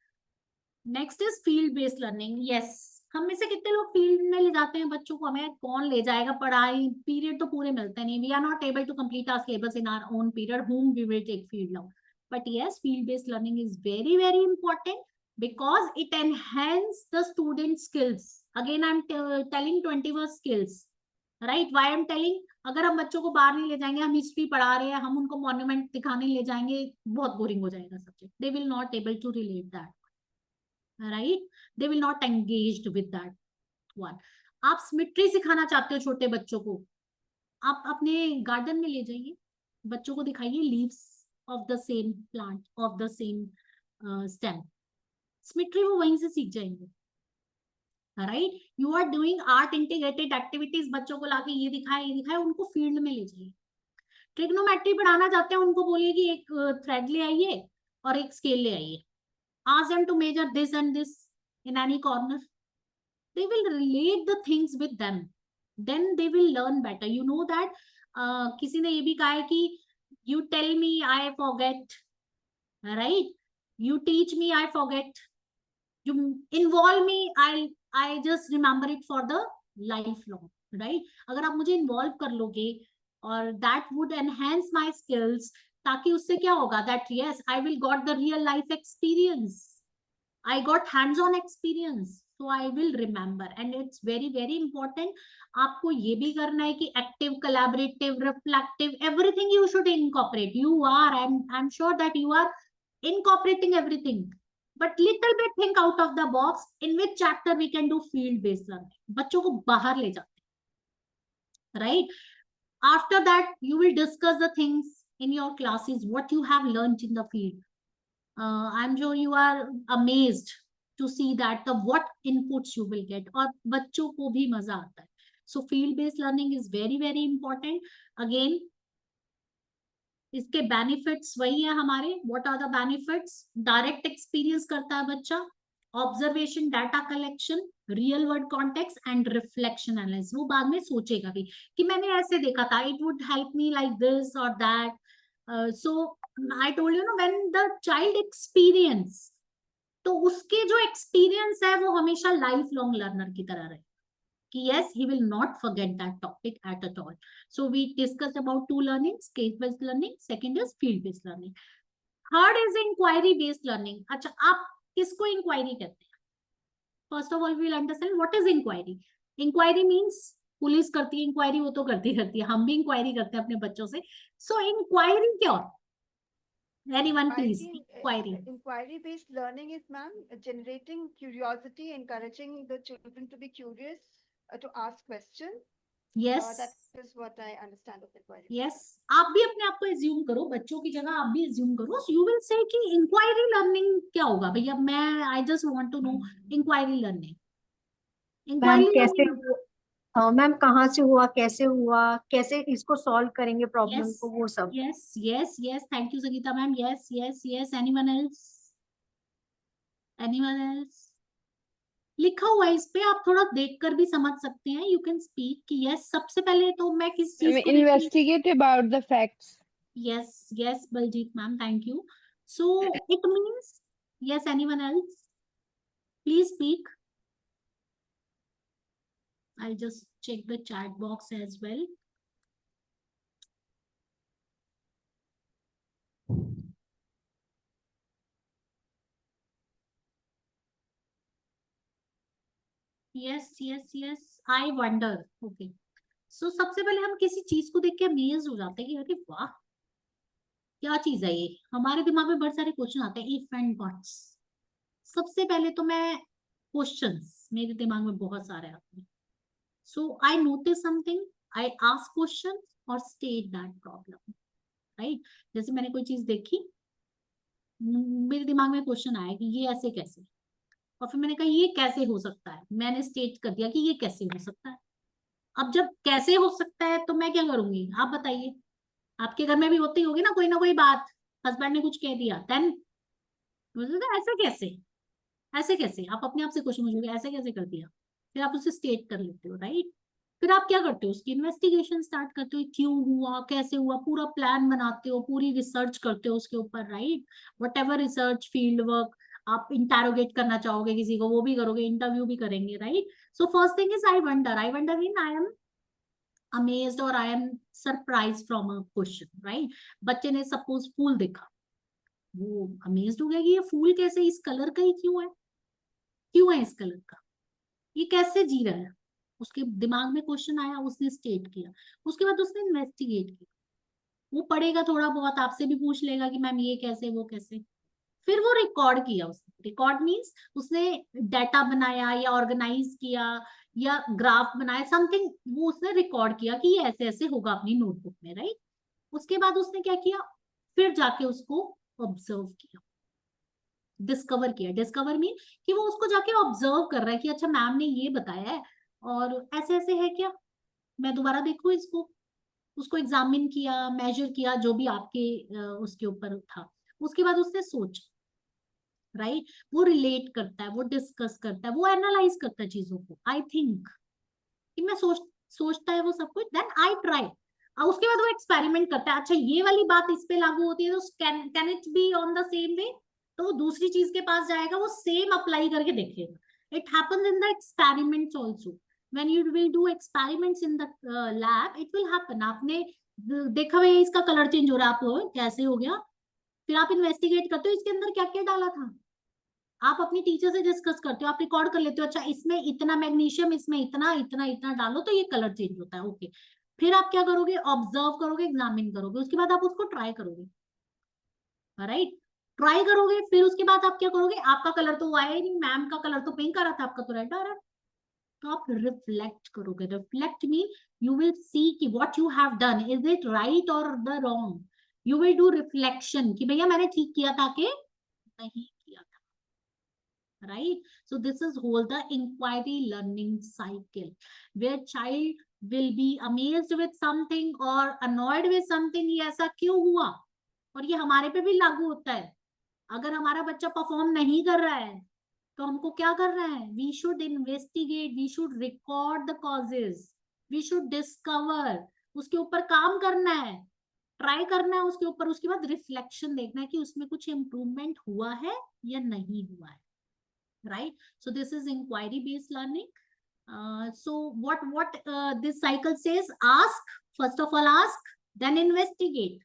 Next is field based learning. Yes, हम में से कितने लोग फील्ड में ले जाते हैं बच्चों को? हमें कौन ले जाएगा? पढ़ाई पीरियड तो पूरे मिलते नहीं. We are not able to complete our syllabus in our own period, whom we will take field now. But yes, field based learning is very very important because it enhances the student skills. Again I am telling 21 skills, right? Why I am telling, अगर हम बच्चों को बाहर नहीं ले जाएंगे, हम history पढ़ा रहे हैं, हम उनको मॉन्यूमेंट दिखाने ले जाएंगे, बहुत बोरिंग हो जाएगा subject. They will not able to relate that, right? They will not engaged with that one. आप सिमेट्री सिखाना चाहते हो छोटे बच्चों को, आप अपने गार्डन में ले जाइए, बच्चों को दिखाइए leaves of the same plant, of the same stem. Symmetry वो वहीं से सीख जाएंगे, राइट? You are doing art integrated activities, बच्चों को लाके ये दिखाए, उनको फील्ड में ले जाइए. ट्रिग्नोमेट्री पढ़ाना चाहते हैं, उनको बोलिए कि एक थ्रेड ले आइए और एक स्केल ले आइए. Ask them to measure this and this in any corner. They will relate the things with them. Then they will learn better. You know that किसी ने ये भी कहा है कि you tell me I forget, right? You teach me I forget. You involve me, I just remember it for the lifelong, right? अगर आप मुझे involve कर लोगे और that would enhance my skills, ताकि उससे क्या होगा, that yes, I will got the real life experience, I got hands on experience, so I will remember. And it's very very important. आपको ये भी करना है कि active, collaborative, reflective, everything you should incorporate. You are, I'm sure that you are incorporating everything, but little bit think out of the box. In which chapter we can do field based learning? बच्चों को बाहर ले जाते हैं, right? After that you will discuss the things in your classes, what you have learned in the field. I'm sure you are amazed to see that the what inputs you will get, और बच्चों को भी मजा आता है. So field based learning is very very important. Again, इसके benefits वही है हमारे. What are the benefits? Direct experience करता है बच्चा, observation, data collection, real world context and reflection analysis. वो बाद में सोचेगा भी कि मैंने ऐसे देखा था, it would help me like this or that. So I told you, when the child experience, तो उसके जो experience है वो हमेशा lifelong learner की तरह रहे कि yes, he will not forget that topic at all. So we discussed about two learnings, case based learning, second is field based learning, third is inquiry based learning. अच्छा, आप किसको inquiry कहते हैं? First of all we will understand what is inquiry. Inquiry means police करती है inquiry, वो तो करती रहती है, हम भी इंक्वायरी करते हैं अपने बच्चों से. सो इंक्वायरी क्या? Anyone please? Inquiry based learning is, ma'am, generating curiosity, encouraging the children to be curious, to ask questions. Yes. That is what I understand of inquiry. Yes. आप भी अपने आप को एज्यूम करो, बच्चों की जगह आप भी एज्यूम करो. So you will say कि इंक्वायरी लर्निंग क्या होगा भैया. मैं I just want to know inquiry learning. Ma'am कैसे मैम कहाँ से हुआ, कैसे हुआ, कैसे इसको सॉल्व करेंगे प्रॉब्लम को, वो सब. Yes, yes, yes. Thank you, Sangeeta ma'am. Yes, yes, yes. Anyone else? Anyone else? लिखा हुआ है इस पे, आप थोड़ा देखकर भी समझ सकते हैं. यू कैन स्पीक कि यस. सबसे पहले तो मैं किस चीज को investigate about the facts. Yes yes Baljeet ma'am, thank you. So it means yes. Anyone else? Please speak. I'll just check the chat box as well. Yes, yes, yes. I wonder. Okay. So सबसे पहले हम किसी चीज को देख के amaze हो जाते हैं कि अरे वाह क्या चीज है ये. हमारे दिमाग में बहुत सारे क्वेश्चन आते हैं. If and buts. सबसे पहले तो मैं क्वेश्चंस मेरे दिमाग में बहुत सारे आते हैं. So I notice something, I ask question or state that problem, right? जैसे मैंने कोई चीज देखी, मेरे दिमाग में क्वेश्चन आया कि ये ऐसे कैसे, और फिर मैंने कहा ये कैसे हो सकता है. मैंने स्टेट कर दिया कि ये कैसे हो सकता है. अब जब कैसे हो सकता है तो मैं क्या करूंगी, आप बताइए. आपके घर में भी होती होगी ना कोई बात. हस्बैंड ने कुछ कह दिया, देन ऐसे कैसे, ऐसे कैसे. आप अपने आप से क्वेश्चन पूछोगे ऐसे कैसे कर दिया. फिर आप उसे स्टेट कर लेते हो, राइट. फिर आप क्या करते हो, उसकी इन्वेस्टिगेशन स्टार्ट करते हो. क्यों हुआ, कैसे हुआ, पूरा प्लान बनाते हो, पूरी रिसर्च करते हो उसके ऊपर, right. What ever research field work आप इंटरोगेट करना चाहोगे किसी को, वो भी करोगे, इंटरव्यू भी करेंगे, right. So first thing is I wonder mean I am amazed और I am surprise from a question, right. बच्चे ने सपोज फूल देखा, वो अमेज्ड हो गया कि ये फूल कैसे इस कलर का ही क्यों है इस कलर का, ये कैसे जी रहा है. उसके दिमाग में क्वेश्चन आया, उसने स्टेट किया. उसके बाद उसने इन्वेस्टिगेट किया. वो पढ़ेगा थोड़ा बहुत, आपसे भी पूछ लेगा कि मैम ये कैसे वो कैसे. फिर वो रिकॉर्ड किया. उसने रिकॉर्ड मीन्स उसने डाटा बनाया या ऑर्गेनाइज किया या ग्राफ बनाया, समथिंग वो उसने रिकॉर्ड किया कि ये ऐसे ऐसे होगा अपनी नोटबुक में, राइट. उसके बाद उसने क्या किया, फिर जाके उसको ऑब्जर्व किया, डिस्कवर किया. डिस्कवर मीन कि वो उसको जाके ऑब्जर्व कर रहा है कि अच्छा मैम ने ये बताया है और ऐसे ऐसे है क्या, मैं दोबारा देखूं इसको. उसको एग्जामिन किया, मेजर किया, जो भी आपके उसके ऊपर था. उसके बाद उसने सोचा, राइट. वो रिलेट करता है, वो डिस्कस करता है, वो एनालाइज करता है चीजों को. आई थिंक कि मैं सोचता है वो सब कुछ. Then I try. उसके बाद वो एक्सपेरिमेंट करता है. अच्छा ये वाली बात इस पे लागू होती है तो can it be on the same way. तो वो दूसरी चीज के पास जाएगा, वो सेम अप्लाई करके देखेगा. It happens in the experiments also. When you will do experiments in the lab it will happen. आपने देखा भाई इसका कलर चेंज हो रहा है, आप कैसे हो गया. फिर आप इन्वेस्टिगेट करते हो इसके अंदर क्या क्या डाला था. आप अपनी टीचर से डिस्कस करते हो, आप रिकॉर्ड कर लेते हो. अच्छा इसमें इतना मैग्नीशियम, इसमें इतना इतना इतना डालो तो ये कलर चेंज होता है. ओके. फिर आप क्या करोगे, ऑब्जर्व करोगे, एग्जामिन करोगे. उसके बाद आप उसको ट्राई करोगे, राइट. ट्राई करोगे, फिर उसके बाद आप क्या करोगे, आपका कलर तो आया ही नहीं, मैम का कलर तो पिंक आ रहा था, आपका तो रेड आ रहा है. तो आप रिफ्लेक्ट करोगे. Reflect mean you will see कि what you have done is it right और the wrong. You will do reflection कि भैया मैंने ठीक किया था कि नहीं किया था, right. So this is whole the inquiry learning cycle where child will be amazed with something or annoyed with something. ये ऐसा क्यों हुआ, और ये हमारे पे भी लागू होता है. अगर हमारा बच्चा परफॉर्म नहीं कर रहा है तो हमको क्या करना है, we should investigate, we should record the causes, we should discover, उसके ऊपर काम करना है, ट्राई करना है उसके ऊपर. उसके बाद रिफ्लेक्शन देखना है कि उसमें कुछ इम्प्रूवमेंट हुआ है या नहीं हुआ है, right. So this is inquiry based learning. So what this cycle says, ask, first of all ask, then investigate.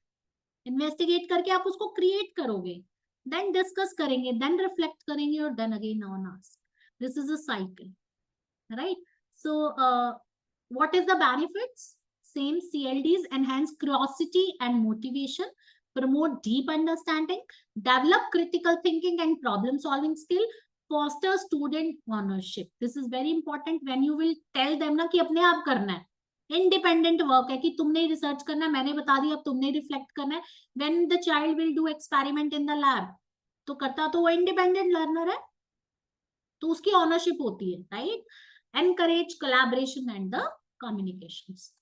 Investigate करके आप उसको create करोगे, then discuss करेंगे, then reflect करेंगे, और then again on ask. This is a cycle, right. So what is the benefits? Same CLDs enhance curiosity and motivation, promote deep understanding, develop critical thinking and problem solving skill, foster student ownership. This is very important when you will tell them ना कि अपने आप करना है. Independent work है कि तुमने research करना है, मैंने बता दिया, अब तुमने रिफ्लेक्ट करना है. When the child will do experiment in the lab, तो करता तो वो इंडिपेंडेंट लर्नर है, तो उसकी ऑनरशिप होती है, right. Encourage collaboration and the communications.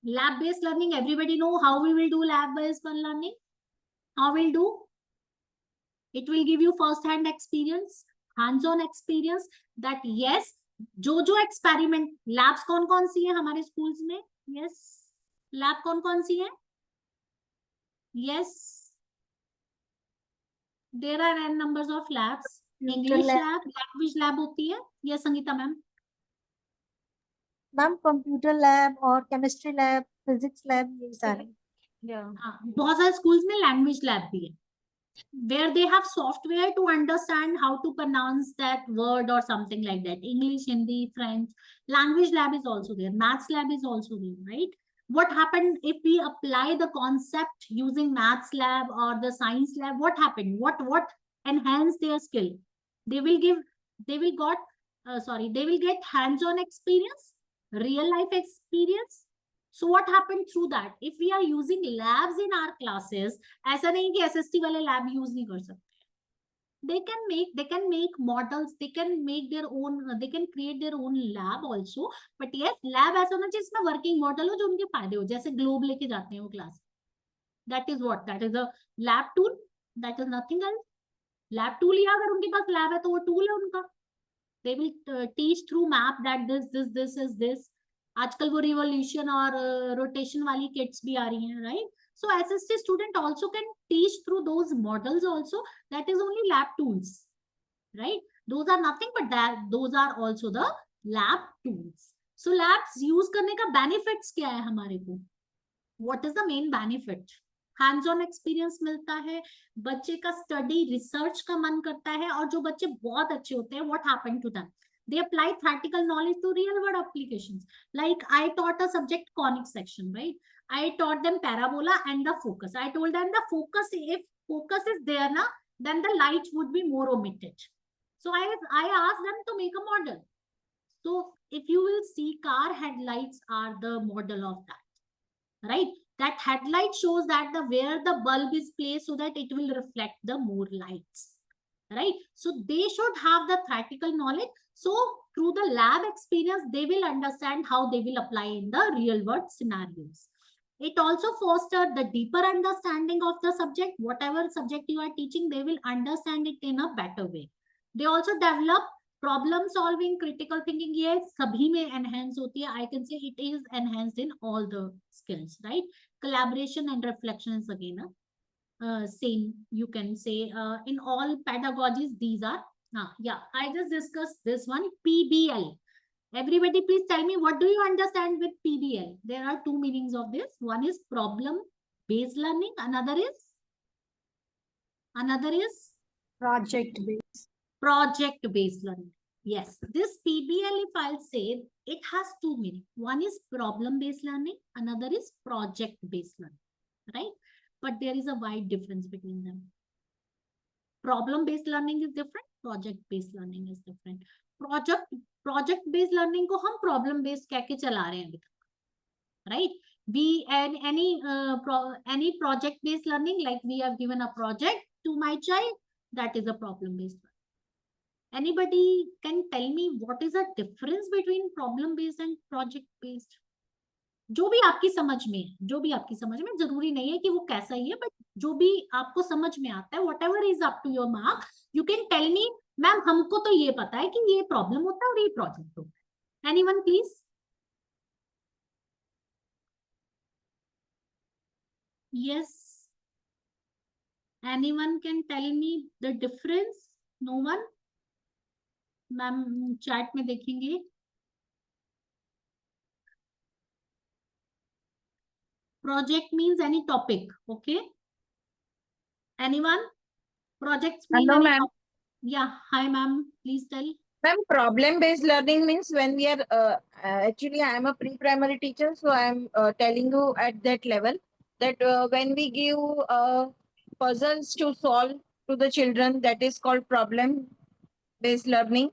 Lab based learning, everybody know how we will do lab based learning. How we'll do? It will give you first hand experience, hands on experience, that yes, जो experiment labs कौन सी है हमारे schools में? Yes, lab कौन सी है? Yes, there are n numbers of labs. English lab, language lab होती है. Yes, Sangeeta ma'am. Ma'am computer lab और केमिस्ट्री लैब, फिजिक्स लैब, ये सारे. हाँ, बहुत सारे schools में language lab भी है, where they have software to understand how to pronounce that word or something like that. English, Hindi, French. Language lab is also there. Maths lab is also there, right? What happened if we apply the concept using maths lab or the science lab? What happened? What enhance their skill? They will get hands-on experience, real life experience. So what happened through that? If we are using labs in our classes, ऐसा नहीं कि SST वाले lab use नहीं कर सकते. They can make models, they can make their own, they can create their own lab also. But yes, lab ऐसा होना चाहिए इसमें working model हो जो उनके फायदे हो, जैसे globe लेके जाते हैं वो class. That is what? That is a lab tool. That is nothing else. Lab tool ही अगर उनके पास lab है तो वो tool है उनका. They will teach through map that this is this. आजकल वो रिवोल्यूशन और रोटेशन वाली किट्स भी आ रही हैं, right. So SST student also can teach through those models also. That is only lab tools, right. Those are nothing but that those are also the lab tools. So labs use करने का benefits क्या है हमारे को? What is the main benefit? Hands on experience मिलता है, बच्चे का स्टडी रिसर्च का मन करता है, और जो बच्चे बहुत अच्छे होते हैं, what happen to them? They apply theoretical knowledge to real world applications. Like I taught a subject conic section, right? I taught them parabola and the focus. I told them the focus, if focus is there na, then the light would be more omitted. So I asked them to make a model. So if you will see, car headlights are the model of that, right? That headlight shows that where the bulb is placed so that it will reflect the more lights, right? So they should have the practical knowledge. So through the lab experience, they will understand how they will apply in the real world scenarios. It also fosters the deeper understanding of the subject. Whatever subject you are teaching, they will understand it in a better way. They also develop problem solving, critical thinking. Yes, sabhi mein enhance hoti hai. I can say it is enhanced in all the skills, right? Collaboration and reflection is again same, you can say in all pedagogies. These are I just discussed this one, PBL. Everybody please tell me, what do you understand with PBL? There are two meanings of this. One is problem based learning, another is project based learning. Yes, this PBL, if I'll say, it has two meanings. One is problem based learning, another is project based learning, right? But there is a wide difference between them. Problem based learning is different, project based learning is different. Project based learning को हम problem based कह के चला रहे हैं अभी तक, right? We and any project based learning, like we have given a project to my child, that is a problem based learning. Anybody can tell me what is the difference between problem based and project based? जो भी आपकी समझ में, जरूरी नहीं है कि वो कैसा ही है, बट जो भी आपको समझ में आता है, whatever is up to your mark, you can tell me, ma'am हमको तो ये पता है कि ये प्रॉब्लम होता है और ये प्रोजेक्ट होता है. Anyone please? Yes. Anyone can tell me the difference? No one? Ma'am chat में देखेंगे. Project means any topic, okay? Anyone? Projects mean Hello, any ma'am. topic. Yeah, hi ma'am, please tell. Ma'am, problem-based learning means when we are, actually I am a pre-primary teacher, so I am telling you at that level that when we give puzzles to solve to the children, that is called problem-based learning.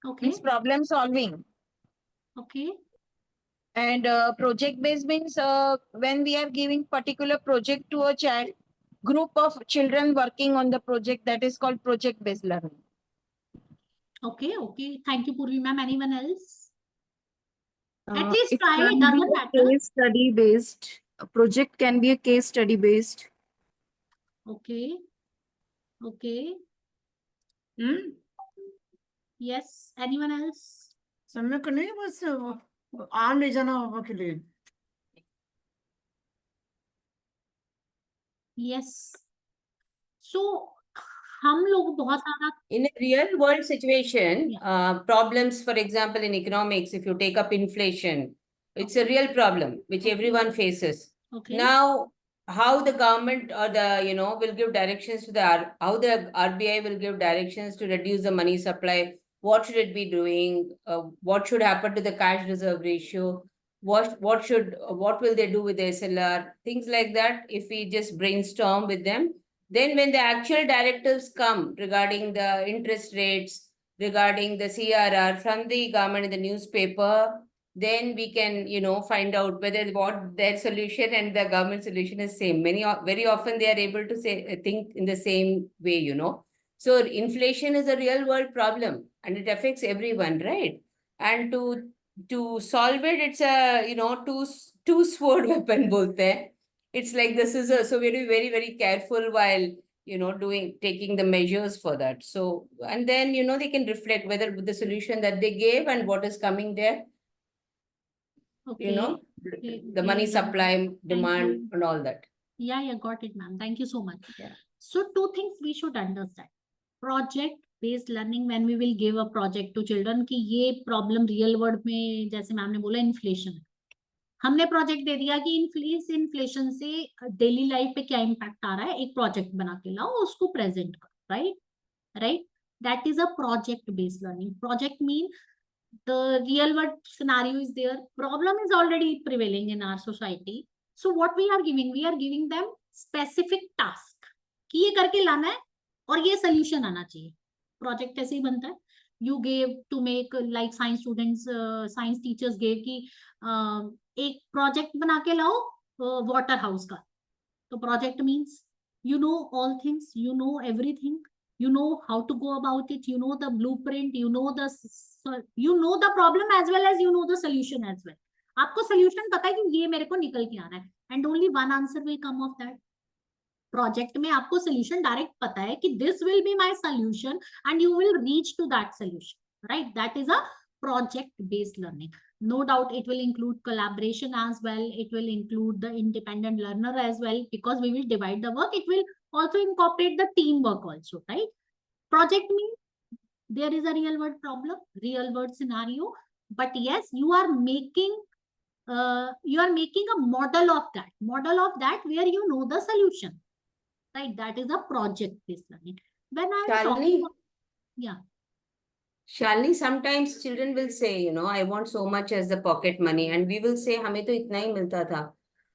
Okay. Means problem solving. Okay. And project based means when we are giving particular project to a child, group of children working on the project, that is called project based learning. Okay, okay. Thank you, Purvi ma'am. Anyone else? At least It try, it can be doesn't a matter. case study based. A project can be a case study based. Okay. Okay. Yes. Anyone else? समय को नहीं बस आम ले जाना होगा के लिए. Yes. So, हम लोग बहुत सारा In a real world situation, problems, for example, in economics, if you take up inflation, it's a real problem which everyone faces. Okay. Now, how the government or the, will give directions to how the RBI will give directions to reduce the money supply, what should it be doing, what should happen to the cash reserve ratio, what will they do with the SLR, things like that. If we just brainstorm with them, then when the actual directives come regarding the interest rates, regarding the CRR from the government in the newspaper, then we can, find out whether what their solution and the government solution is same. Very often they are able to think in the same way, So inflation is a real world problem and it affects everyone, right? And to solve it, it's a, two sword weapon both there. It's like the scissors. So very, very, very careful while, taking the measures for that. So, and then, they can reflect whether the solution that they gave and what is coming there, Okay. the money supply, demand, and all that. Yeah, got it, ma'am. Thank you so much. Yeah. So, two things we should understand. Project-based learning, when we will give a project to children, कि ये problem real world में, जैसे ma'am ने बोला, inflation. हमने project दे दिया कि inflation से डेली लाइफ पे क्या इम्पैक्ट आ रहा है, एक प्रोजेक्ट बना के लाओ, उसको प्रेजेंट करो, right. That is a project based learning. Project mean the real world scenario is there, problem is already prevailing in our society, so what we are giving them specific task कि ये करके लाना है और ये solution आना चाहिए. Project ऐसे ही बनता है. You gave to make, like science students, science teachers gave कि एक प्रोजेक्ट बना के लाओ वाटर हाउस का. तो project means you know all things, you know everything, you know how to go about it, you know the blueprint, you know the problem as well as you know the solution as well. आपको solution पता है कि ये मेरे को निकल के आना है, and only one answer will come of that. Project में आपको सोल्यूशन डायरेक्ट पता है कि this will be my solution and you will reach to that solution, right. That is a project based learning. No doubt it will include collaboration as well, it will include the independent learner as well, because we will divide the work. It will also incorporate the teamwork also, right. Project means there is a real world problem, real world scenario, but yes, you are making a model of that where you know the solution, right. That is a project based learning. When I am talking about, yeah, Shalini, sometimes children will say, I want so much as the pocket money, and we will say, हमें तो इतना ही मिलता था.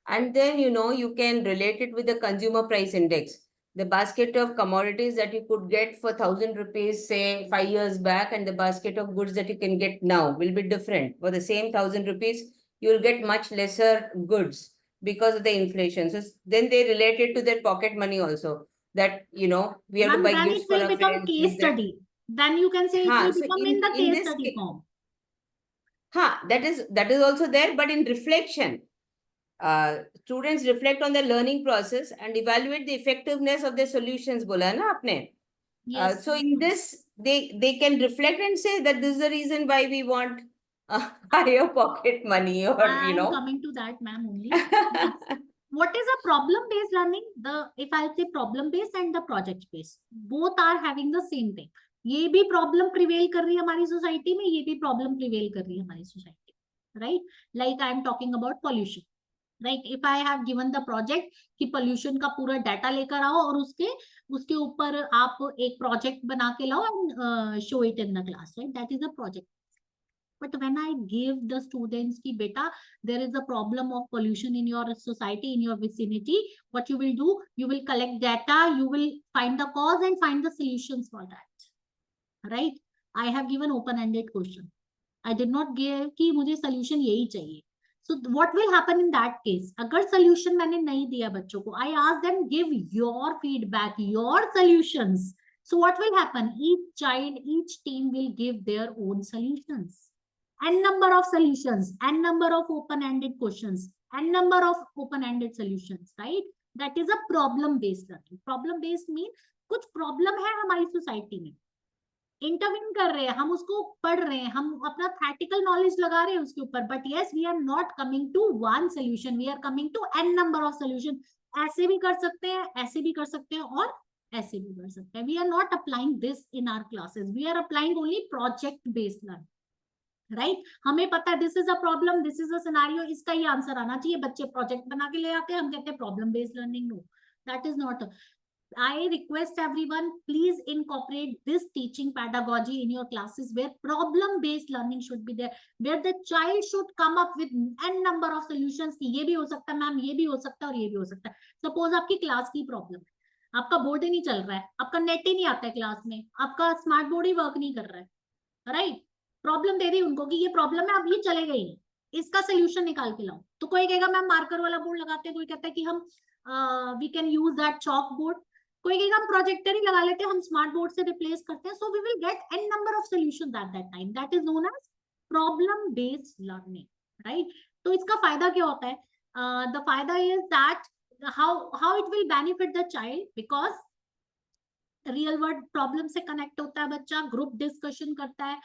And then, you can relate it with the consumer price index. The basket of commodities that you could get for 1,000 rupees, say 5 years back, and the basket of goods that you can get now will be different. For the same 1,000 rupees, you will get much lesser goods because of the inflation. So then they relate it to their pocket money also. That, we have to buy then gifts it for will our become friends. case study. Then you can say it will become in the case study form. That is also there, but in reflection. Students reflect on their learning process and evaluate the effectiveness of their solutions, bola na apne. Yes. So in this, they can reflect and say that this is the reason why we want higher pocket money, or I am coming to that, ma'am, only. What is a problem-based learning? If I say problem-based and the project-based, both are having the same thing. ये भी problem prevail कर रही है हमारी society में, ये भी problem prevail कर रही है हमारी society, right? Like I am talking about pollution, right? If I have given the project कि pollution का पूरा data लेकर आओ और उसके ऊपर आप एक project बना के लाओ and show it in the class, right? That is a project. But when I give the students ki beta, there is a problem of pollution in your society, in your vicinity, what you will do, you will collect data, you will find the cause and find the solutions for that, right? I have given open-ended question. I did not give कि मुझे solution यही चाहिए. So what will happen in that case? अगर solution मैंने नहीं दिया बच्चों को, I ask them give your feedback, your solutions. So what will happen? Each child, each team will give their own solutions. N number of solutions, N number of open-ended questions, N number of open-ended solutions, right? That is a problem-based learning. Problem-based means कुछ problem है हमारी society में, interview कर रहे हैं, हम उसको पढ़ रहे हैं, हम अपना प्रैक्टिकल नॉलेज लगा रहे हैं उसके ऊपर, but yes we are not coming to one solution, we are coming to an number of solution. ऐसे भी कर सकते हैं, ऐसे भी कर सकते हैं और ऐसे भी कर सकते हैं. We are not applying this in our classes, we are applying only project based learning, right? हमें पता है this is a problem, this is a scenario, इसका ये आंसर आना चाहिए, बच्चे प्रोजेक्ट बना के ले आते हैं, हम कहते हैं problem based learning. No, that is not. I request everyone, please incorporate this teaching pedagogy in your classes where problem-based learning should be there, where the child should come up with n number of solutions. कि ये भी हो सकता है ma'am, ये भी हो सकता है और ये भी हो सकता है. Suppose आपकी क्लास की प्रॉब्लम है, आपका बोर्ड ही नहीं चल रहा है, आपका नेट ही नहीं आता है क्लास में, आपका स्मार्ट बोर्ड ही वर्क नहीं कर रहा है, राइट? प्रॉब्लम दे दी उनको कि ये प्रॉब्लम है, अब ये चलेगा ही नहीं, इसका सोल्यूशन निकाल के लाओ. तो कोई कहेगा मैम मार्कर वाला बोर्ड लगाते हैं, कोई कहता है कि हम we can use that chalk board, कोई कहेगा हम प्रोजेक्टर ही लगा लेते हैं, हम स्मार्ट बोर्ड से रिप्लेस करते हैं. So we will get an number of solutions at that time. That is known as problem based learning, right? तो इसका फायदा क्या होता है? द फायदा is that how it will benefit the child, because real world problem से connect होता है बच्चा, ग्रुप डिस्कशन करता है,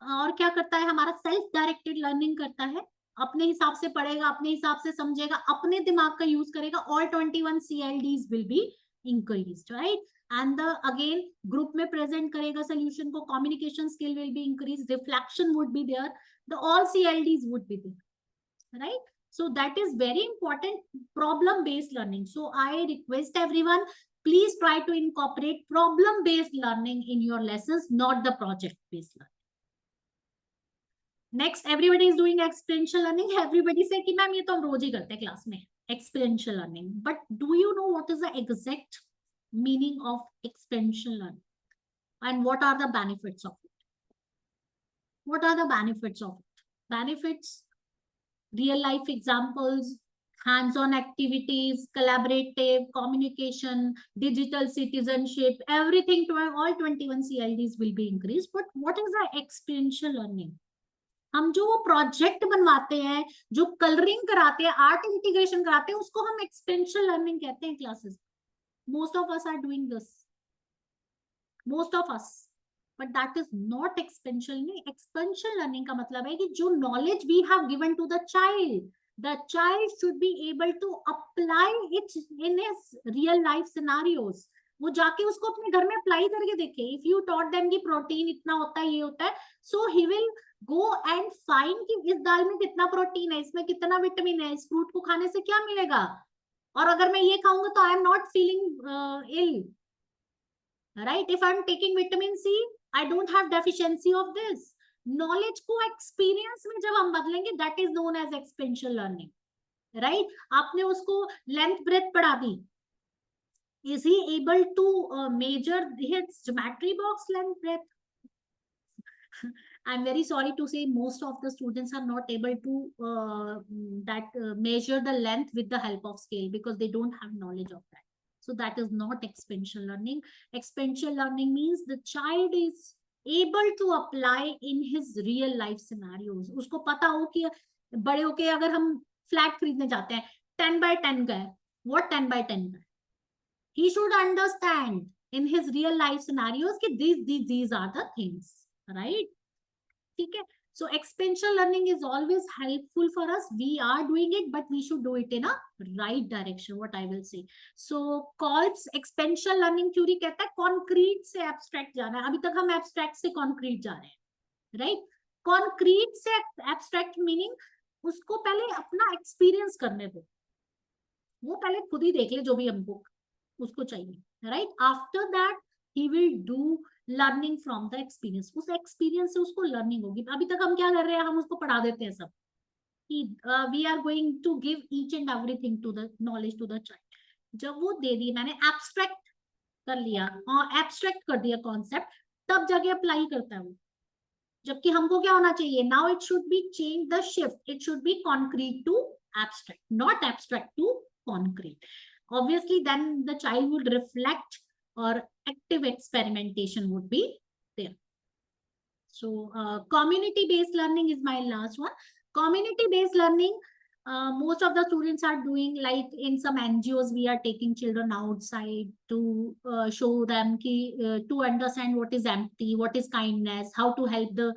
और क्या करता है, हमारा सेल्फ डायरेक्टेड लर्निंग करता है, अपने हिसाब से पढ़ेगा, अपने हिसाब से समझेगा, अपने दिमाग का यूज करेगा. All 21 CLDs will be increased, right? And the again group में प्रेजेंट करेगा सोल्यूशन को, communication skill will be increased, reflection would be there, the all CLDs would be there, right? So that is very important, problem based learning. So I request everyone, please try to incorporate problem based learning in your lessons, not the project based learning. Next, everybody is doing experiential learning. Everybody say कि ma'am ये तो हम रोज ही करते हैं class में, experiential learning. But do you know what is the exact meaning of experiential learning and what are the benefits of it? What are the benefits of it? Benefits: real life examples, hands-on activities, collaborative communication, digital citizenship, everything to all 21 CLDs will be increased. But what is the experiential learning? हम जो वो project बनवाते हैं, जो colouring कराते हैं, art integration कराते हैं, उसको हम एक्सपेरिएंशियल लर्निंग कहते हैं classes. Most of us are doing this, most of us, but that is not experiential. Experiential learning का मतलब है कि जो knowledge we have given to the child should be able to apply it in his real life scenarios. वो जाके उसको अपने घर में अप्लाई करके देखे. इफ यू टॉट देम कि प्रोटीन इतना होता है, ये होता है, so he will go and find कि इस दाल में कितना प्रोटीन है, इसमें कितना विटामिन है, इस फ्रूट को खाने से क्या मिलेगा, और अगर मैं ये खाऊंगा तो I am not feeling ill, right? If I am taking vitamin C, I don't have deficiency of this. Knowledge को एक्सपीरियंस में जब हम बदलेंगे, that is known as experiential learning, right? आपने उसको लेंथ ब्रेथ पढ़ा दी, is he able to measure his geometry box length breadth? I'm very sorry to say most of the students are not able to measure the length with the help of scale because they don't have knowledge of that. So that is not experiential learning. Experiential learning means the child is able to apply in his real life scenarios. उसको पता हो कि बड़े होके अगर हम flat खरीदने जाते हैं, 10 by 10 का है, what 10 by 10 का है, he should understand in his real life scenarios कि these are the things, right? ठीक है? So experiential learning is always helpful for us. We are doing it, but we should do it in a right direction, what I will say. So calls experiential learning theory कहता है concrete से abstract जाना है. अभी तक हम abstract से concrete जा रहे हैं, right? Concrete से abstract meaning उसको पहले अपना experience करने दो, वो पहले खुद ही देख ले जो भी हमको उसको चाहिए, right? After that he will do learning from the experience. उस एक्सपीरियंस से उसको लर्निंग होगी. अभी तक हम क्या कर रहे हैं, हम उसको पढ़ा देते हैं सब कि we are going to give each and everything to the knowledge to the child. जब वो दे दी, मैंने एब्स्ट्रैक्ट कर लिया और एब्स्ट्रैक्ट कर दिया कॉन्सेप्ट, तब जाके अप्लाई करता है वो. जबकि हमको क्या होना चाहिए, now it should be change the shift, it should be concrete to abstract, not abstract to concrete. Obviously then the child would reflect, or active experimentation would be there. So community based learning is my last one. Community based learning, most of the students are doing, like in some NGOs we are taking children outside to show them to understand what is empathy, what is kindness, how to help the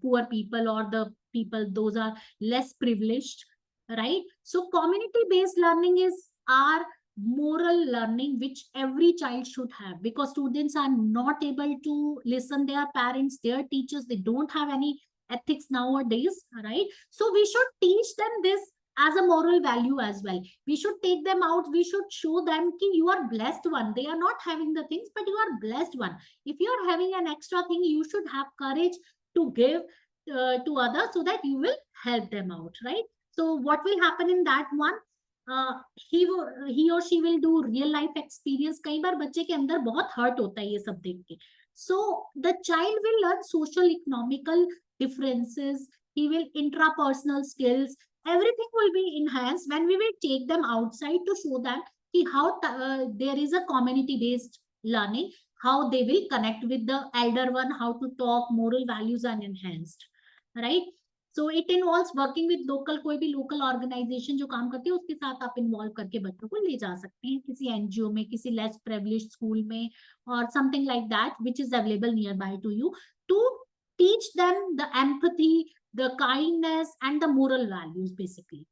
poor people, or the people those are less privileged, right? So community based learning is our moral learning which every child should have, because students are not able to listen their parents, their teachers, they don't have any ethics nowadays, right? So we should teach them this as a moral value as well. We should take them out, we should show them ki you are blessed one, they are not having the things, but you are blessed one. If you are having an extra thing, you should have courage to give to others, so that you will help them out, right? So what will happen in that one, he or she will do real life experience. कई बार बच्चे के अंदर बहुत hurt होता है ये सब देख के. So the child will learn social economical differences, he will intrapersonal skills, everything will be enhanced when we will take them outside to show them how there is a community based learning, how they will connect with the elder one, how to talk, moral values are enhanced, right? So it involves working with local, कोई भी local organization जो काम करती है उसके साथ आप involve करके बच्चों को ले जा सकते हैं किसी NGO में, किसी less privileged school में, or something like that which is available nearby to you, to teach them the empathy, the kindness, and the moral values basically.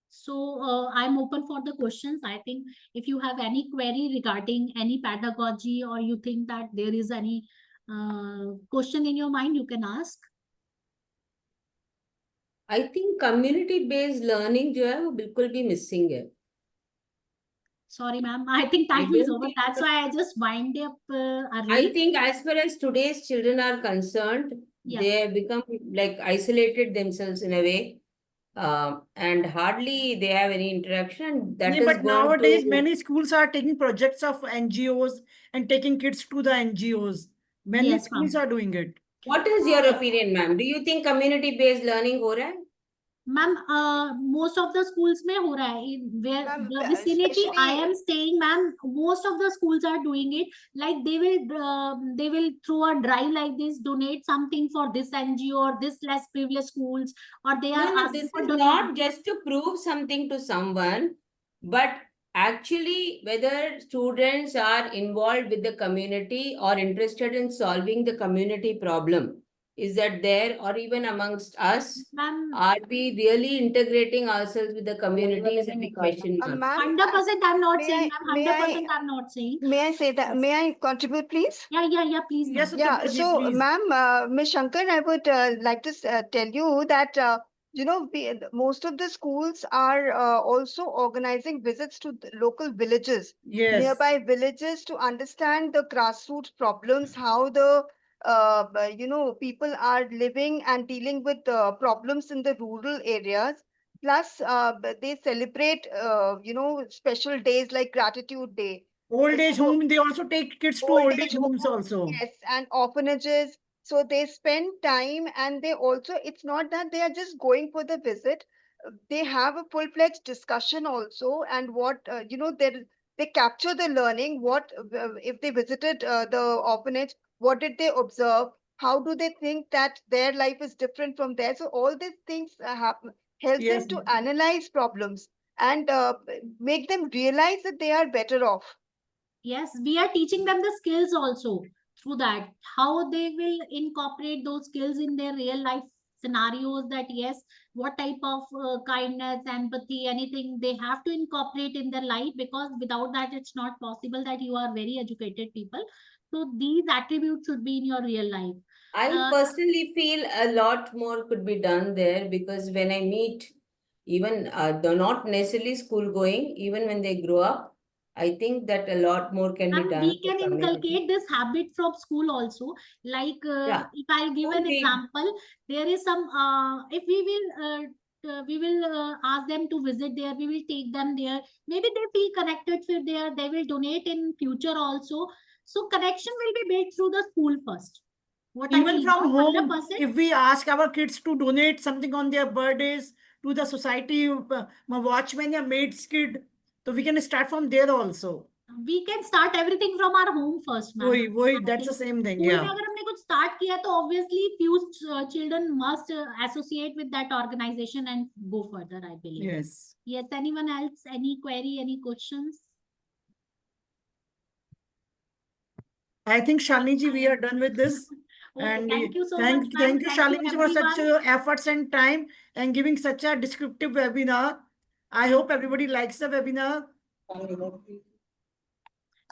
So I'm open for the questions. I think if you have any query regarding any pedagogy, or you think that there is any question in your mind, you can ask. I think community based learning जो है वो बिल्कुल भी missing है. Sorry ma'am, I think time is over, that's why I just wind up early. I think as far as today's children are concerned, they have become like isolated themselves in a way, and hardly they have any interaction. That Yeah, is but going nowadays to... many schools are taking projects of NGOs and taking kids to the NGOs. Many Yes, schools are doing it. What is your opinion, ma'am? Do you think community based learning हो रहा है? Ma'am, most of the schools में हो रहा है. Where the vicinity I am staying, ma'am, most of the schools are doing it. Like they will throw a drive like this, donate something for this NGO or this less privileged schools, or they are No, asking this for is donation. not just to prove something to someone, but actually whether students are involved with the community or interested in solving the community problem. Is that there, or even amongst us? Are we really integrating ourselves with the community is a big question mark. 100% I'm not saying, ma'am. may I- 100% I'm not saying. May I say that? May I contribute, please? Yeah, please. Yes, Yeah. Uttar Ji, So, please. ma'am, Ms. Shankar, I would like to tell you that you know most of the schools are also organizing visits to the local villages, Yes. nearby villages, to understand the grassroots problems, how the you know people are living and dealing with problems in the rural areas. Plus, they celebrate you know special days like Gratitude Day. Old age So- home, they also take kids to old age homes also. Yes, and orphanages. So they spend time, and they also, it's not that they are just going for the visit. They have a full-fledged discussion also, and what, you know, they capture the learning. What, if they visited the orphanage, what did they observe? How do they think that their life is different from theirs? So all these things happen, help Yes. them to analyze problems and make them realize that they are better off. Yes, we are teaching them the skills also through that, how they will incorporate those skills in their real life scenarios, that yes, what type of kindness, empathy, anything they have to incorporate in their life, because without that it's not possible that you are very educated people. So these attributes should be in your real life. I personally feel a lot more could be done there, because when I meet even they're not necessarily school going, even when they grow up, I think that a lot more can be done. We can inculcate this habit from school also. Like if I'll give an example, there is some if we will ask them to visit there, we will take them there, maybe they feel connected with there, they will donate in future also. So connection will be built through the school first. What I Even feel, from home, 100%. if we ask our kids to donate something on their birthdays to the society, watchman or maid's kid, so we can start from there also. We can start everything from our home first, ma'am. That's the same thing. School Yeah. में अगर हमने कुछ start किया तो obviously few children must associate with that organization and go further, I believe. Yes. Yes. Anyone else? Any query? Any questions? I think Shalini ji, we are done with this. Okay, And thank you so thank much, ma'am. you, Shalini ji, for such efforts and time and giving such a descriptive webinar. I hope everybody likes the webinar.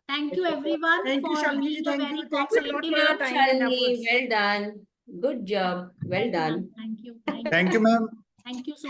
Thank you, everyone. Thank you, for Shalini being ji. Thank you. Thanks a lot for your time and Shalini, efforts. well done. Good job. Well Yes, ma'am. done. Thank you. Thank you, ma'am. Thank you so